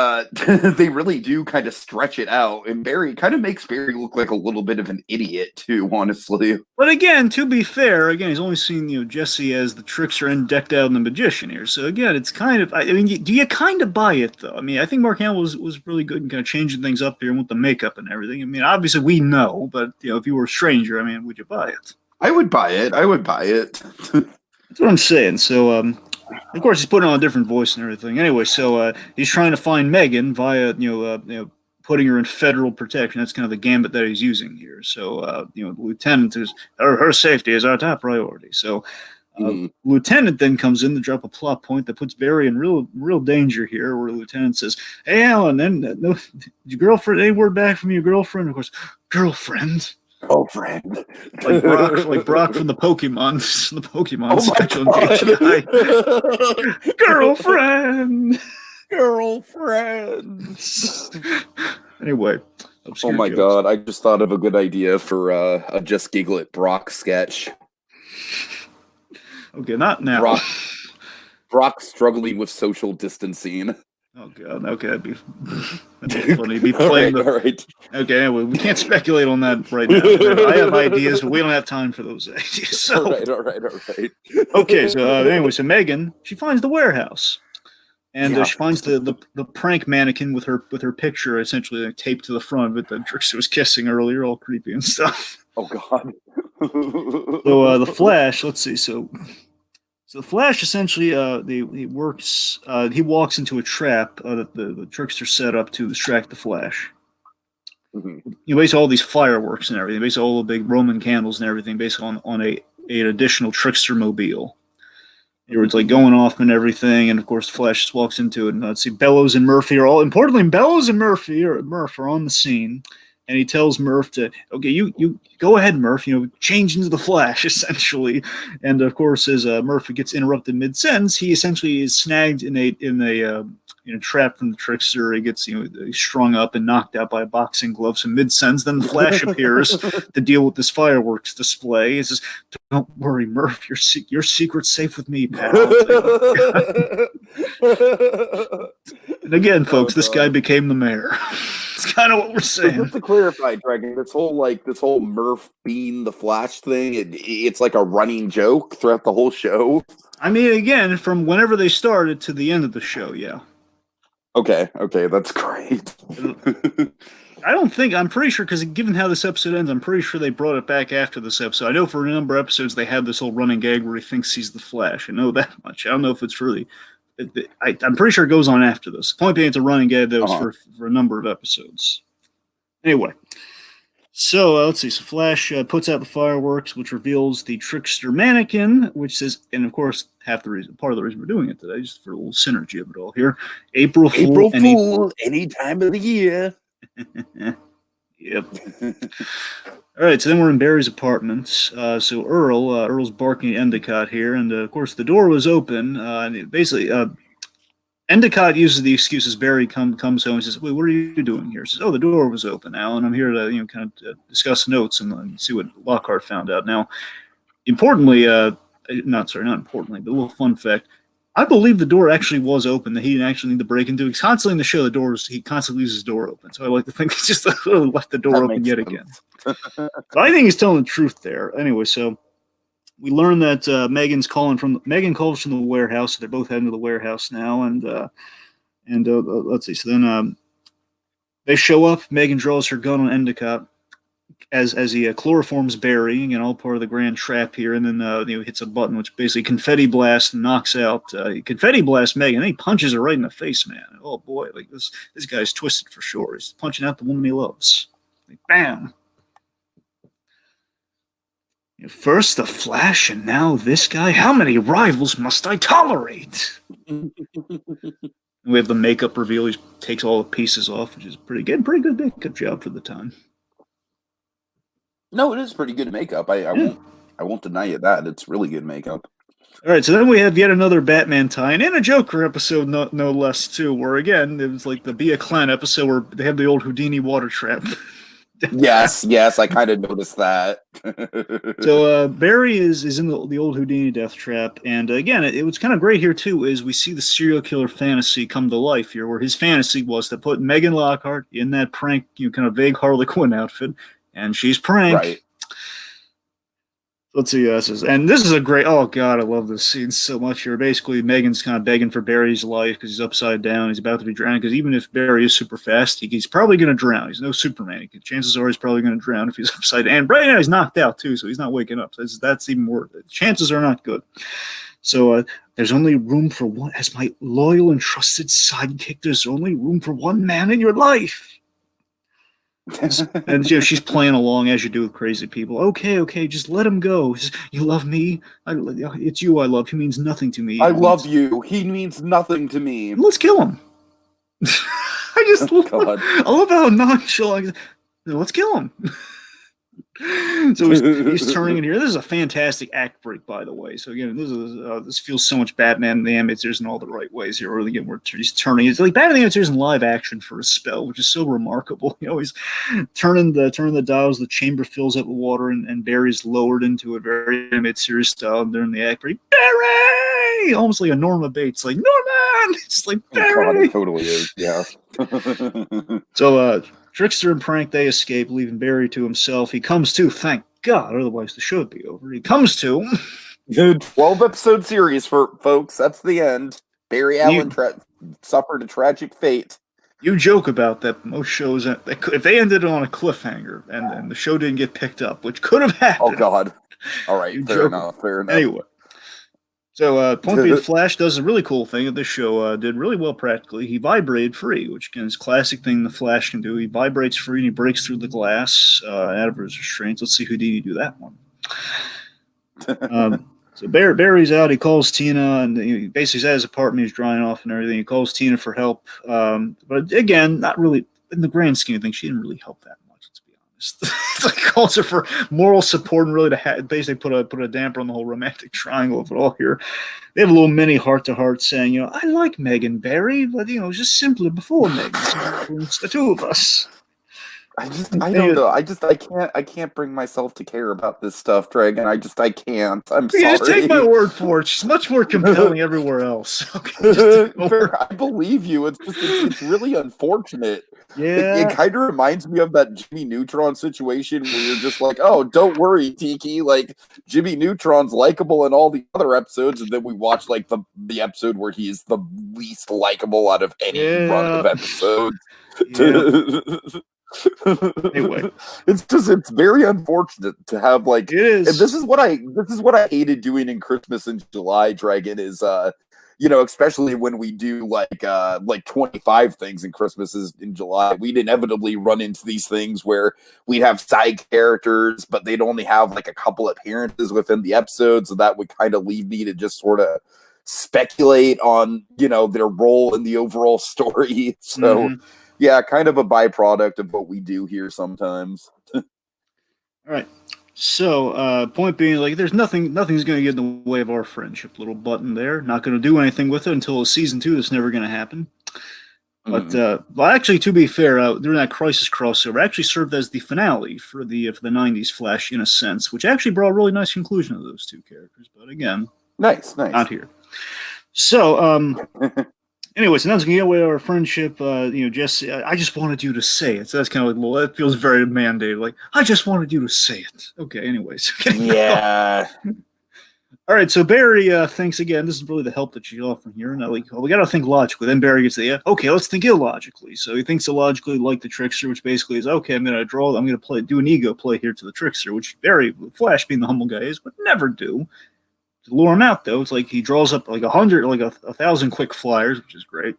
they really do kind of stretch it out. And Barry kind of makes Barry look like a little bit of an idiot too, honestly. But again, to be fair, he's only seen Jesse as the trickster and decked out in the magician here. So again, it's kind of, do you kind of buy it though? I think Mark Hamill was really good in kind of changing things up here with the makeup and everything. Obviously we know, but if you were a stranger, would you buy it? I would buy it. That's what I'm saying. So, of course, he's putting on a different voice and everything. Anyway, so he's trying to find Megan via, putting her in federal protection. That's kind of the gambit that he's using here. So, the lieutenant is her safety is our top priority. So, lieutenant then comes in to drop a plot point that puts Barry in real danger here. Where the lieutenant says, "Hey, Alan, no, your girlfriend? Any word back from your girlfriend?" Of course, girlfriend. Girlfriend. Like Brock from the Pokemon sketch on HI. Girlfriend. Anyway. Oh my God, I just thought of a good idea for a Just Giggle at Brock sketch. Okay, not now. Brock struggling with social distancing. Oh god, okay, that'd be funny. Be playing all right. Okay, anyway, we can't speculate on that right now. I have ideas, but we don't have time for those ideas. So... All right. Okay, so anyway, so Megan, she finds the warehouse. And she finds the prank mannequin with her picture essentially like, taped to the front of it that Trickster was kissing earlier, all creepy and stuff. Oh god. So the Flash, let's see. So the Flash essentially he walks into a trap that the Trickster set up to distract the Flash. Mm-hmm. You base all these fireworks and everything, basically all the big Roman candles and everything, basically on an additional Trickster mobile. It's like going off and everything, and of course, the Flash just walks into it. And let's see, Bellows and Murphy are all importantly. Murph are on the scene, and he tells Murph to, okay, you go ahead, Murph. Change into the Flash essentially. And of course, as Murph gets interrupted mid-sentence, he essentially is snagged in a trap from the Trickster. He gets strung up and knocked out by a boxing glove. So mid-sentence, then the Flash appears to deal with this fireworks display. He says, "Don't worry, Murph. Your secret's safe with me, pal." And again, folks, this guy became the mayor. It's kind of what we're saying. Just to clarify, Dragon, this whole Murph being the Flash thing, it's like a running joke throughout the whole show. I mean, again, from whenever they started to the end of the show, yeah. Okay, that's great. I'm pretty sure, because given how this episode ends, I'm pretty sure they brought it back after this episode. I know for a number of episodes they had this whole running gag where he thinks he's the Flash. I know that much. I don't know if it's really... I'm pretty sure it goes on after this. The point being, it's a running gag that was for a number of episodes. Anyway, so let's see. So Flash puts out the fireworks, which reveals the Trickster mannequin, which says, and of course, part of the reason we're doing it today, just for a little synergy of it all here. April Fool, any time of the year. Yep. All right, so then we're in Barry's apartment. So Earl's barking at Endicott here, and of course the door was open. And basically, Endicott uses the excuse as Barry comes home and says, "Wait, what are you doing here?" He says, "Oh, the door was open, Alan. I'm here to kind of discuss notes and see what Lockhart found out." Now, importantly, not importantly, but a little fun fact. I believe the door actually was open, that he didn't actually need to break into. Because constantly in the show, he constantly leaves his door open. So I like to think he just left the door open yet again. So I think he's telling the truth there. Anyway, so we learn that Megan calls from the warehouse. So they're both heading to the warehouse now. And let's see. So then they show up. Megan draws her gun on Endicott as he chloroforms Barry, again, all part of the grand trap here, and then hits a button which basically confetti blast knocks out confetti blast Megan, and he punches her right in the face, man. Oh boy, like this guy's twisted for sure. He's punching out the woman he loves. Like, bam. First the Flash, and now this guy. How many rivals must I tolerate? We have the makeup reveal. He takes all the pieces off, which is pretty good makeup job for the time. No, it is pretty good makeup. I won't deny you that. It's really good makeup. All right, so then we have yet another Batman tie-in and a Joker episode, no less, too, where, again, it was like the Be a Clown episode where they have the old Houdini water trap. Yes, I kind of noticed that. So Barry is in the old Houdini death trap, and again, it was kind of great here, too, is we see the serial killer fantasy come to life here, where his fantasy was to put Megan Lockhart in that prank, kind of vague Harley Quinn outfit, and she's pranked. Right. Let's see, and this is a great, oh god, I love this scene so much here. Basically, Megan's kind of begging for Barry's life because he's upside down, he's about to be drowned, because even if Barry is super fast, he's probably going to drown. He's no Superman. Chances are he's probably going to drown if he's upside down. And right now he's knocked out too, so he's not waking up. So that's even more, chances are not good. So there's only room for one, as my loyal and trusted sidekick, there's only room for one man in your life. And she's playing along as you do with crazy people. Okay, just let him go. You love me. It's you I love. He means nothing to me. I love you. He means nothing to me. Let's kill him. I love how nonchalant. Let's kill him. So he's turning in here. This is a fantastic act break, by the way. So again, this feels so much Batman the Animated Series in all the right ways here. Really, again, where he's turning. It's like Batman the Animated Series in live action for a spell, which is so remarkable. He's turning the dials. The chamber fills up with water, and Barry's lowered into a very Animated Series style during the act break. Barry, almost like a Norma Bates, like Norman. It's like Barry. God, it totally is. Yeah. So Trickster and Prank, they escape, leaving Barry to himself. He comes to, thank God, otherwise the show would be over. He comes to. Good 12-episode series, for folks. That's the end. Barry Allen suffered a tragic fate. You joke about that. Most shows, if they ended on a cliffhanger and the show didn't get picked up, which could have happened. Oh, God. All right, fair enough. Anyway. So, point being, Flash does a really cool thing that this show did really well practically. He vibrated free, which again is a classic thing the Flash can do. He vibrates free and he breaks through the glass out of his restraints. Let's see Houdini do that one. So Barry's out. He calls Tina, and he basically says his apartment is drying off and everything. He calls Tina for help. But again, not really, in the grand scheme of things, she didn't really help that much, let's be honest. It's like calls her for moral support and really to basically put a damper on the whole romantic triangle of it all here. They have a little mini heart-to-heart saying, I like Megan, Barry, but, it was just simpler before Megan. It's the two of us. I don't know. I can't bring myself to care about this stuff, Dragon. I can't. I'm sorry. Just take my word for it. She's much more compelling everywhere else. Okay, I believe you. It's really unfortunate. Yeah. It kind of reminds me of that Jimmy Neutron situation where you're just like, oh, don't worry, Tiki. Like, Jimmy Neutron's likable in all the other episodes, and then we watch like the episode where he is the least likable out of any run of episodes. Yeah. Anyway, it's very unfortunate to have like it is. And this is what I hated doing in Christmas and July, Dragon, is especially when we do like 25 things in Christmases in July, we'd inevitably run into these things where we'd have side characters, but they'd only have like a couple appearances within the episode, so that would kind of leave me to just sort of speculate on their role in the overall story. So yeah, kind of a byproduct of what we do here sometimes. All right. So, point being, like, nothing's going to get in the way of our friendship. Little button there. Not going to do anything with it until season 2. That's never going to happen. But, well, actually, to be fair, during that Crisis crossover, actually served as the finale for the 90s Flash, in a sense, which actually brought a really nice conclusion of those two characters. But again, nice. Not here. So, anyway, so that's going to get away our friendship. Jesse, I just wanted you to say it. So that's kind of like, well, that feels very mandated. Like, I just wanted you to say it. Okay, anyways. Yeah. All right, so Barry thinks, again, this is really the help that she's offering here. Now, like, well, we got to think logically. Then Barry gets okay, let's think illogically. So he thinks illogically like the Trickster, which basically is, okay, I'm going to do an ego play here to the Trickster, which Barry, Flash being the humble guy is, would never do. To lure him out, though, it's like he draws up like 100, like 1,000 quick flyers, which is great.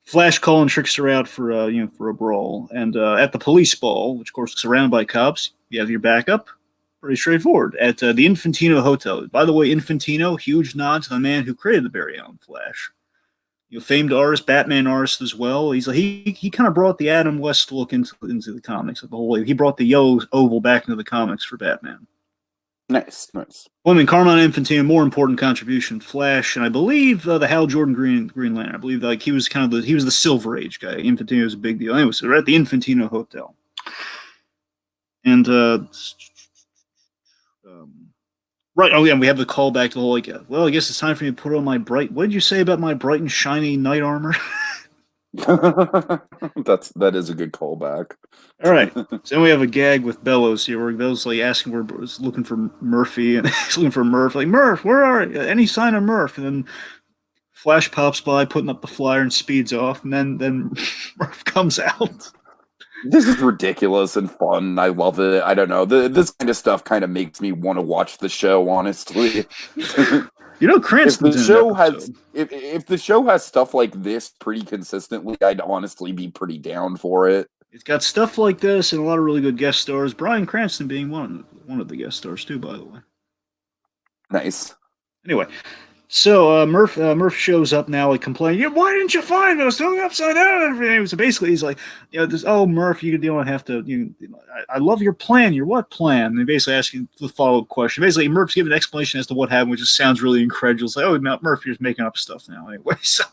Flash calling Trickster out for a brawl, and at the police ball, which of course is surrounded by cops, you have your backup. Pretty straightforward. At the Infantino Hotel. By the way, Infantino, huge nod to the man who created the Barry Allen Flash. Famed artist, Batman artist as well. He kind of brought the Adam West look into the comics of the whole way. He brought the yellow oval back into the comics for Batman. Nice. Well, I mean, Carmine Infantino, more important contribution, Flash, and I believe the Hal Jordan Green Lantern. I believe he was the Silver Age guy. Infantino was a big deal. Anyway, so we're at the Infantino Hotel, and right. Oh yeah, we have the callback to the whole well, I guess it's time for me to put on my bright. What did you say about my bright and shiny knight armor? That is a good callback. All right. So then we have a gag with Bellows here, where Bellows asking where he's looking for Murphy, and he's looking for Murph. Like, Murph, where are you? Any sign of Murph? And then Flash pops by, putting up the flyer, and speeds off. And then Murph comes out. This is ridiculous and fun. I love it. I don't know. This kind of stuff kind of makes me want to watch the show, honestly. Cranston's if the show has stuff like this pretty consistently, I'd honestly be pretty down for it. It's got stuff like this and a lot of really good guest stars. Bryan Cranston being one of the guest stars too, by the way. Nice. Anyway, So Murph shows up now, like complaining. Yeah, why didn't you find us? Hung upside down and everything. So basically, he's like, Murph, you don't have to. I love your plan. Your what plan? And they basically asking the follow up question. Basically, Murph's giving an explanation as to what happened, which just sounds really incredulous. Like, oh, no, Murph, you're just making up stuff now anyway. So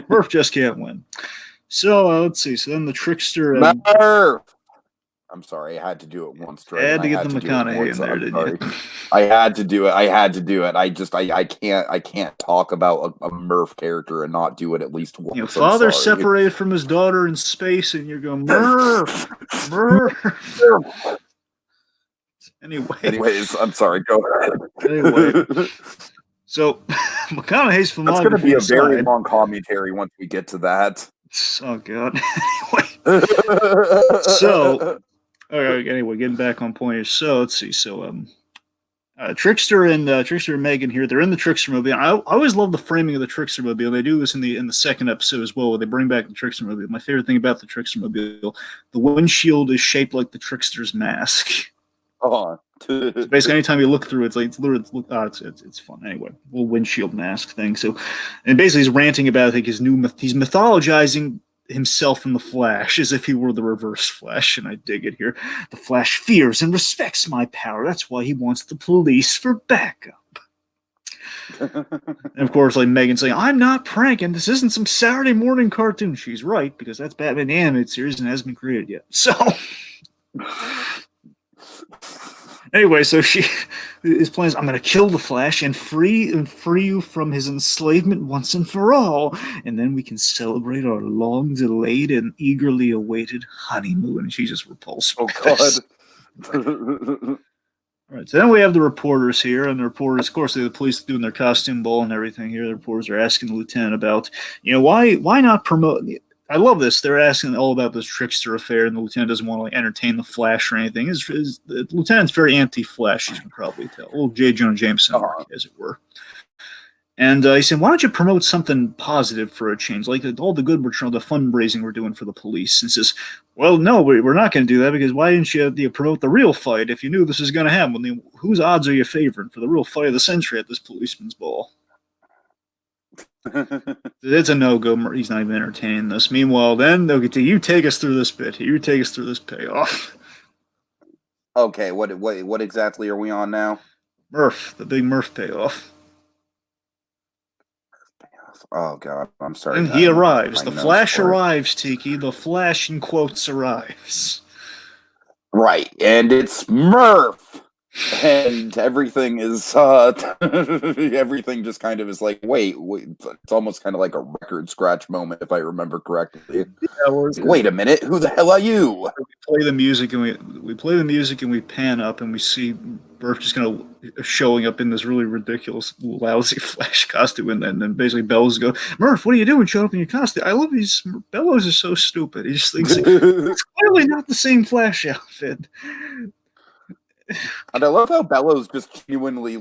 Murph just can't win. So let's see. So then the trickster. Murph! I'm sorry, I had to do it once. I had to get the McConaughey in there, didn't you? I had to do it. I can't talk about a Murph character and not do it at least once. Father separated from his daughter in space, and you're going Murph, Murph. Anyways, I'm sorry. Go ahead. Anyway, so McConaughey's filmography. It's going to be a very long commentary once we get to that. Oh God. Anyway, getting back on point here. So let's see. So Trickster and Megan here. They're in the Trickster mobile. I always love the framing of the Trickster mobile. They do this in the second episode as well, where they bring back the Trickster mobile. My favorite thing about the Trickster mobile, the windshield is shaped like the Trickster's mask. Oh. So basically, anytime you look through it, it's literally it's fun. Anyway, little windshield mask thing. So, and basically, he's ranting about he's mythologizing himself in the Flash as if he were the reverse Flash, and I dig it here. The Flash fears and respects my power. That's why he wants the police for backup. And of course, like Megan saying, "I'm not pranking. This isn't some Saturday morning cartoon." She's right, because that's Batman the Animated Series and hasn't been created yet. So. Anyway, so his plan is, I'm going to kill the Flash and free you from his enslavement once and for all, and then we can celebrate our long-delayed and eagerly awaited honeymoon. And she just repulsed. Oh God! All right, so then we have the reporters here, and the reporters, of course, the police doing their costume ball and everything here. The reporters are asking the lieutenant about, why not promote. I love this. They're asking all about this Trickster affair, and the lieutenant doesn't want to entertain the Flash or anything. The lieutenant's very anti-Flash, you can probably tell. A little J. Jonah Jameson, as it were. And he said, why don't you promote something positive for a change? Like all the good, the fundraising we're doing for the police. And says, well, no, we're not going to do that, because why didn't you promote the real fight if you knew this was going to happen? Whose odds are you favoring for the real fight of the century at this policeman's ball? It's a no-go. He's not even entertaining this. Meanwhile, then they'll get to you. Take us through this bit. You take us through this payoff. Okay, what exactly are we on now? Murph, the big Murph payoff. Oh God, I'm sorry. And he arrives. The Flash arrives, Tiki. The Flash, in quotes, arrives. Right, and it's Murph. And everything is everything just kind of is like wait, it's almost kind of like a record scratch moment, if I remember correctly. Wait a minute, who the hell are you? We play the music and we pan up and we see Murph just kind of showing up in this really ridiculous, lousy Flash costume, and then basically Bellows go, Murph, what are you doing showing up in your costume? I love these. Bellows is so stupid. He just thinks it's clearly not the same Flash outfit. And I love how Bellows just genuinely,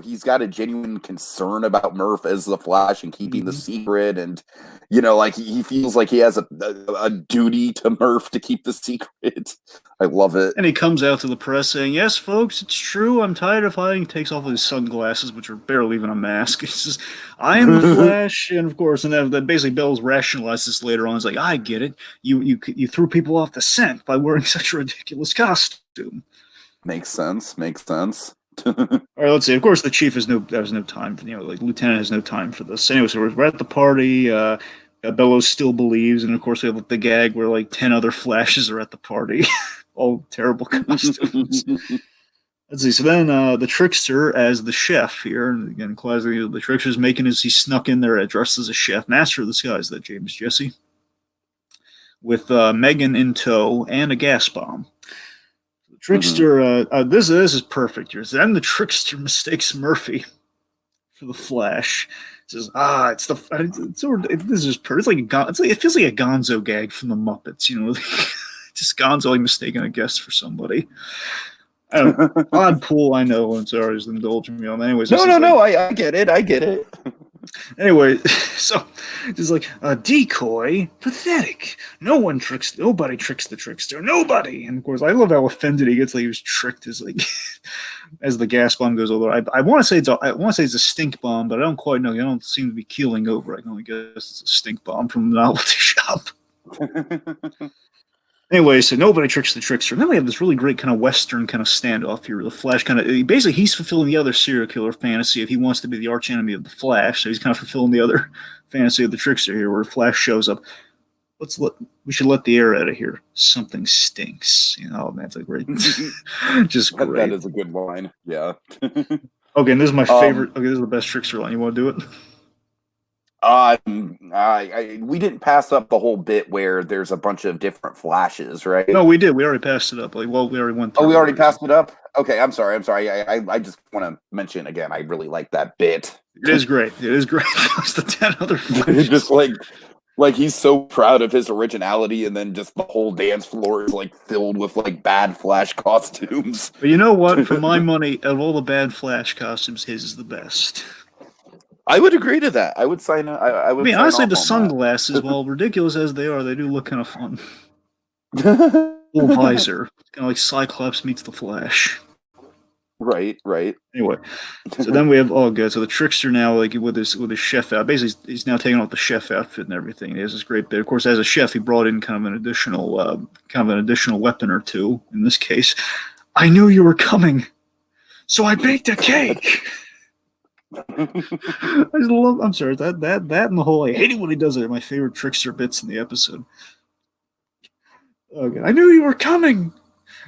he's got a genuine concern about Murph as the Flash and keeping the secret, and he feels like he has a duty to Murph to keep the secret. I love it. And he comes out to the press saying, yes, folks, it's true, I'm tired of hiding. He takes off his sunglasses, which are barely even a mask. He says, I am the Flash, and of course, and then basically Bellows rationalizes this later on. He's like, I get it. You threw people off the scent by wearing such a ridiculous costume. Makes sense. All right, let's see. Of course, the chief has no time for, Lieutenant has no time for this. Anyway, so we're at the party. Bellows still believes, and of course, we have the gag where 10 other Flashes are at the party, all terrible costumes. Let's see. So then the Trickster as the chef here, and again, classically, the Trickster's making he snuck in there dressed as a chef, master of disguise, that James Jesse, with Megan in tow and a gas bomb. Trickster, this is perfect here. Then the Trickster mistakes Murphy for the Flash. Says, this is perfect. It feels like a Gonzo gag from the Muppets, just Gonzo mistaking a guest for somebody. Odd pool, I know. I'm sorry, just indulging me on that. Anyways, no, I get it. Anyway, so just like a decoy, pathetic. Nobody tricks the trickster. Nobody. And of course, I love how offended he gets. Like he was tricked as like as the gas bomb goes over. I want to say it's a stink bomb, but I don't quite know. I don't seem to be keeling over. I can only guess it's a stink bomb from the novelty shop. Anyway, so nobody tricks the trickster. And then we have this really great kind of Western kind of standoff here. The Flash basically he's fulfilling the other serial killer fantasy if he wants to be the arch enemy of the Flash. So he's kind of fulfilling the other fantasy of the trickster here, where Flash shows up. We should let the air out of here. Something stinks. That's a great, just great. That is a good line. Yeah. Okay, and this is my favorite. Okay, this is the best trickster line. You want to do it? We didn't pass up the whole bit where there's a bunch of different flashes, right? No, we did. We already passed it up. We already went through. Oh, we already passed it up? Okay, I'm sorry. I just want to mention again, I really like that bit. It is great. It's the 10 other flashes. Just like he's so proud of his originality, and then just the whole dance floor is like filled with like bad Flash costumes. But you know what? For my money, of all the bad Flash costumes, his is the best. I would agree to that. I would sign up. I mean, honestly, the sunglasses, while ridiculous as they are, they do look kind of fun. Full visor, kind of like Cyclops meets the Flash. Right. Anyway, so then we have good. So the trickster now, like with his chef out, basically he's now taking off the chef outfit and everything. He has this great bit. Of course, as a chef, he brought in kind of an additional weapon or two. In this case, I knew you were coming, so I baked a cake. I'm sorry, that and the whole, I hate it when he does it. My favorite trickster bits in the episode. Okay, I knew you were coming,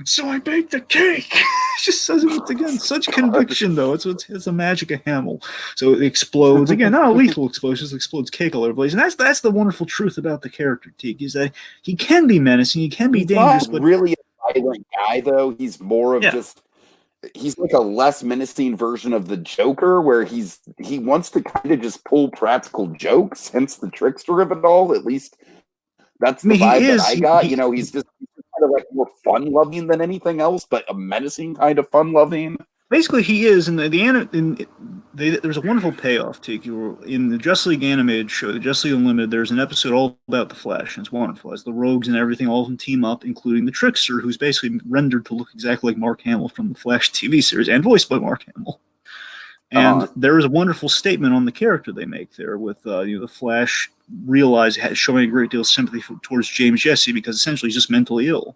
so I baked a cake. Just says it once again. Such conviction, though. It's the magic of Hamill. So it explodes again. Not a lethal explosion, it explodes cake all over the place. And that's the wonderful truth about the character, Tiki, is that he can be menacing, he can be dangerous, but really a violent guy, though. He's more of just. He's like a less menacing version of the Joker, where he wants to kind of just pull practical jokes, hence the trickster of it all. At least that's the vibe that I got. He's just kind of like more fun-loving than anything else, but a menacing kind of fun-loving. Basically, he is. And there's a wonderful payoff, Tiki. In the Justice League animated show, the Justice League Unlimited, there's an episode all about the Flash, and it's wonderful. As the Rogues and everything, all of them team up, including the Trickster, who's basically rendered to look exactly like Mark Hamill from the Flash TV series, and voiced by Mark Hamill. And there is a wonderful statement on the character they make there, with the Flash showing a great deal of sympathy towards James Jesse, because essentially he's just mentally ill.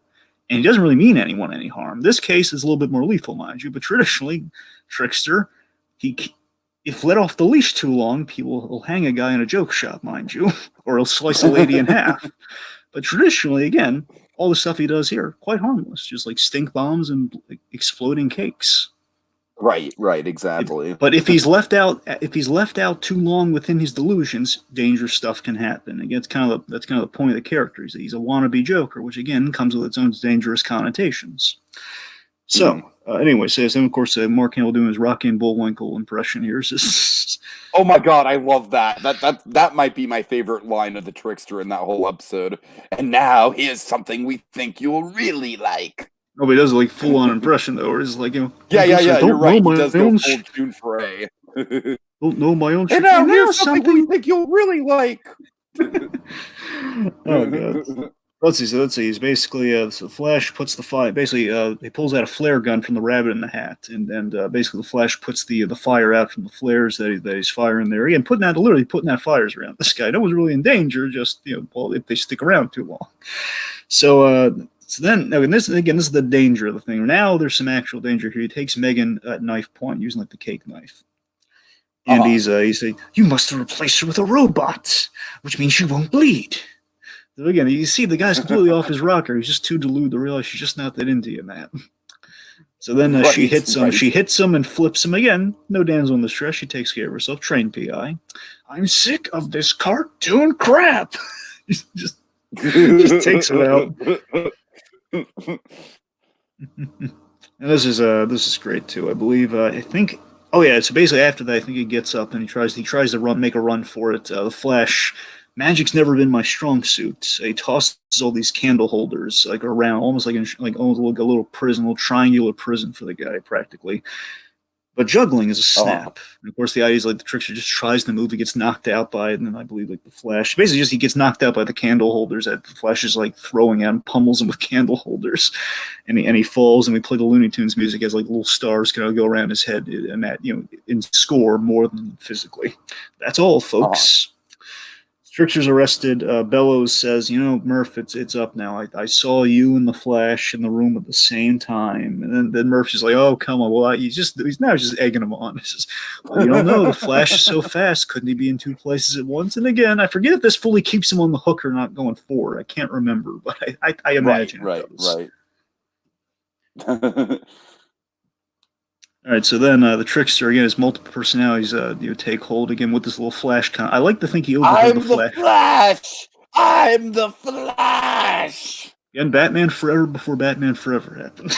And he doesn't really mean anyone any harm. This case is a little bit more lethal, mind you, but traditionally, Trickster, if let off the leash too long, people will hang a guy in a joke shop, mind you, or he'll slice a lady in half. But traditionally, again, all the stuff he does here, quite harmless, just like stink bombs and like, exploding cakes. Right, exactly. But if he's left out too long within his delusions, dangerous stuff can happen. Again, that's kind of the point of the character. He's a wannabe Joker, which again comes with its own dangerous connotations. So, anyway, so of course Mark Hamill doing his Rocky and Bullwinkle impression here. Oh my god, I love that. That might be my favorite line of the Trickster in that whole episode. And now here's something we think you'll really like. Nobody does like full on impression though, or is like yeah. You're right. He does go full June Foray. Don't know my own. And now here's something we think you'll really like. Oh god. Let's see. He's basically so Flash puts the fire. Basically, he pulls out a flare gun from the Rabbit in the Hat, and basically the Flash puts the fire out from the flares that he's firing there. Again, literally putting out fires around this guy. No one's really in danger. Just if they stick around too long. So then, this is the danger of the thing. Now there's some actual danger here. He takes Megan at knife point, using like the cake knife. And he's saying, "You must have replaced her with a robot, which means she won't bleed." So again, you see the guy's completely off his rocker. He's just too deluded to realize she's just not that into you, man. So then she hits him. Right. She hits him and flips him again. No damsel in distress. She takes care of herself. Trained PI. I'm sick of this cartoon crap. just takes it out. And this is great too. I believe. I think. Oh yeah. So basically, after that, I think he gets up and he tries to make a run for it. The Flash. Magic's never been my strong suit. He tosses all these candle holders like around, almost like a little prison, a little triangular prison for the guy, practically. But juggling is a snap. And of course, the idea is like the Trickster just tries to move, he gets knocked out by it, and then I believe like the Flash, basically just he gets knocked out by the candle holders that the Flash is like throwing at him, pummels him with candle holders, and he falls. And we play the Looney Tunes music as like little stars kind of go around his head, and that in score more than physically. That's all, folks. Trickster's arrested. Bellows says, Murph, it's up now. I saw you and the Flash in the room at the same time. And then Murph's just like, oh, come on. Well, he's now just egging him on. He says, well, you don't know. The Flash is so fast. Couldn't he be in two places at once? And again, I forget if this fully keeps him on the hook or not going forward. I can't remember, but I imagine right, it does. Right. All right, so then the Trickster, again, his multiple personalities take hold again with this little Flash. I like to think he overheard the Flash. I'm the Flash! Again, Batman Forever before Batman Forever happened.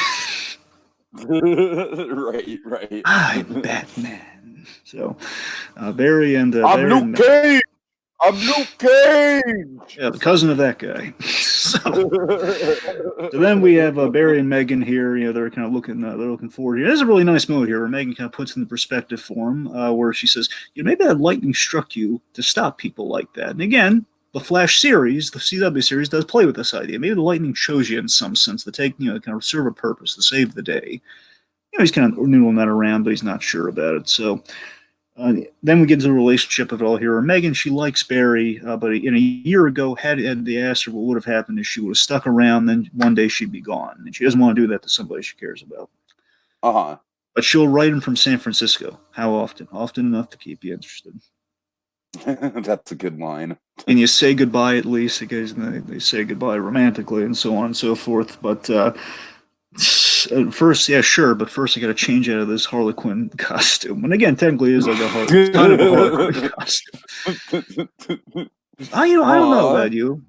Right. I'm Batman. So, Barry and... I'm Luke Cage! I'm Luke Cage! Yeah, the cousin of that guy. So then we have Barry and Megan here. They're kind of looking forward here. There's a really nice moment here where Megan kind of puts in the perspective for him, where she says, maybe that lightning struck you to stop people like that. And again, the Flash series, the CW series, does play with this idea. Maybe the lightning chose you in some sense to take, kind of serve a purpose, to save the day. He's kind of noodling that around, but he's not sure about it. So then we get into the relationship of it all here. Megan, she likes Barry, but a year ago, had they asked her what would have happened if she would have stuck around, then one day she'd be gone. And she doesn't want to do that to somebody she cares about. But she'll write him from San Francisco. How often? Often enough to keep you interested. That's a good line. And you say goodbye at least, because they say goodbye romantically and so on and so forth. But first, yeah, sure, but first I got to change out of this Harley Quinn costume. And again, technically, it is like kind of a Harley Quinn costume. I don't know about you.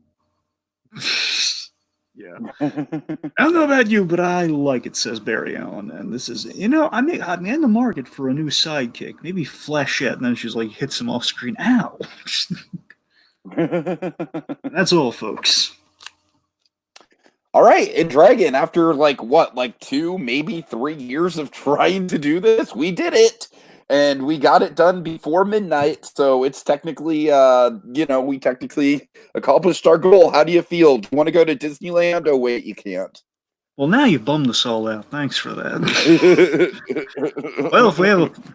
Yeah, I don't know about you, but I like it, says Barry Allen. And this is, I'm in the market for a new sidekick, maybe Flashette. And then she's like, hits him off screen. Ow. That's all, folks. All right, and Dragon, after 2, maybe 3 years of trying to do this, we did it. And we got it done before midnight, so it's technically, we technically accomplished our goal. How do you feel? Do you want to go to Disneyland? Oh, wait, you can't. Well, now you've bummed us all out. Thanks for that.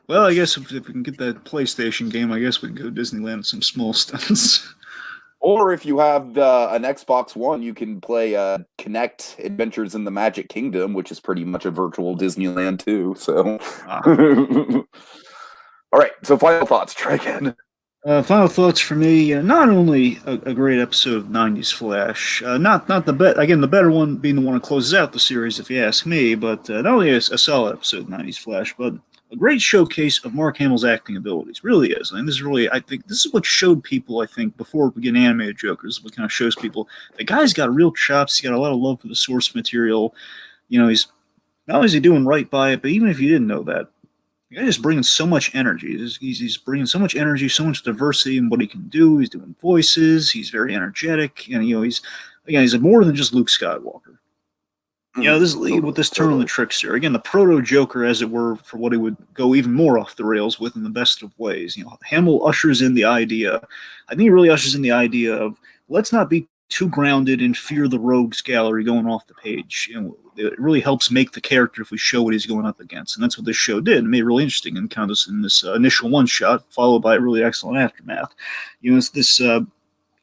Well, I guess if we can get that PlayStation game, I guess we can go to Disneyland with some small stunts. Or if you have an Xbox One, you can play Kinect Adventures in the Magic Kingdom, which is pretty much a virtual Disneyland too. So, all right. So, final thoughts, Dragon. Final thoughts for me. Not only a great episode of '90s Flash, not the better one being the one that closes out the series, if you ask me. But not only a solid episode of '90s Flash, but a great showcase of Mark Hamill's acting abilities. Really is. I think this is what showed people, before we get animated Jokers, what kind of shows people the guy's got real chops. He's got a lot of love for the source material. He's not only is he doing right by it, but even if you didn't know that, the guy is bringing so much energy. He's bringing so much energy, so much diversity in what he can do. He's doing voices. He's very energetic. And, he's more than just Luke Skywalker. With this turn on the Trickster, again, the proto-Joker, as it were, for what he would go even more off the rails with in the best of ways. Hamill ushers in the idea, I think he really ushers in the idea of, let's not be too grounded in Fear the Rogues gallery going off the page. It really helps make the character if we show what he's going up against. And that's what this show did. It made it really interesting in kind of this initial one-shot, followed by a really excellent aftermath. This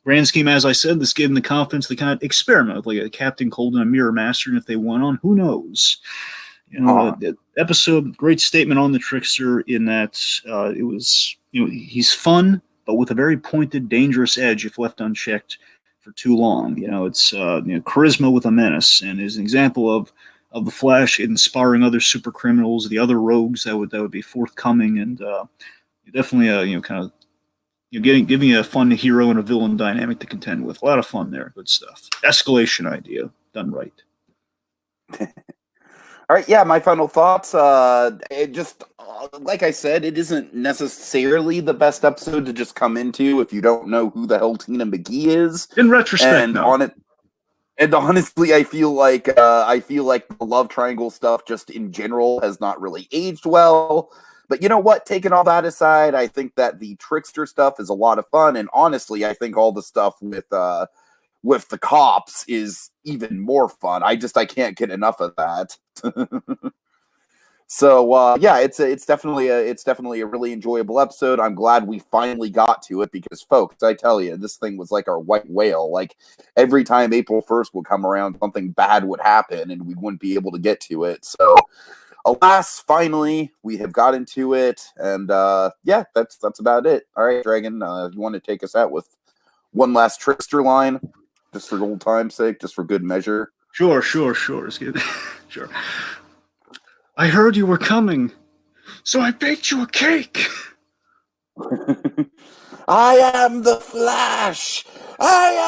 grand scheme, as I said, this gave them the confidence to kind of experiment with, like a Captain Cold and a Mirror Master, and if they went on, who knows? The episode, great statement on the Trickster in that it was, he's fun, but with a very pointed, dangerous edge if left unchecked for too long. It's charisma with a menace, and is an example of the Flash inspiring other super criminals, the other rogues that would be forthcoming, and definitely kind of giving you a fun hero and a villain dynamic to contend with. A lot of fun there. Good stuff. Escalation idea done right. All right, yeah, my final thoughts. It just, like I said, it isn't necessarily the best episode to just come into if you don't know who the hell Tina McGee is. In retrospect, and no. on it, And honestly, I feel like the love triangle stuff just in general has not really aged well. But you know what? Taking all that aside, I think that the Trickster stuff is a lot of fun, and honestly, I think all the stuff with the cops is even more fun. I can't get enough of that. So yeah, it's definitely a really enjoyable episode. I'm glad we finally got to it because, folks, I tell you, this thing was like our white whale. Like every time April 1st would come around, something bad would happen, and we wouldn't be able to get to it. So, alas, finally we have gotten to it, and yeah, that's about it. All right, Dragon, you want to take us out with one last Trickster line, just for old time's sake, just for good measure? Sure. Sure. I heard you were coming, so I baked you a cake. I am the Flash. I am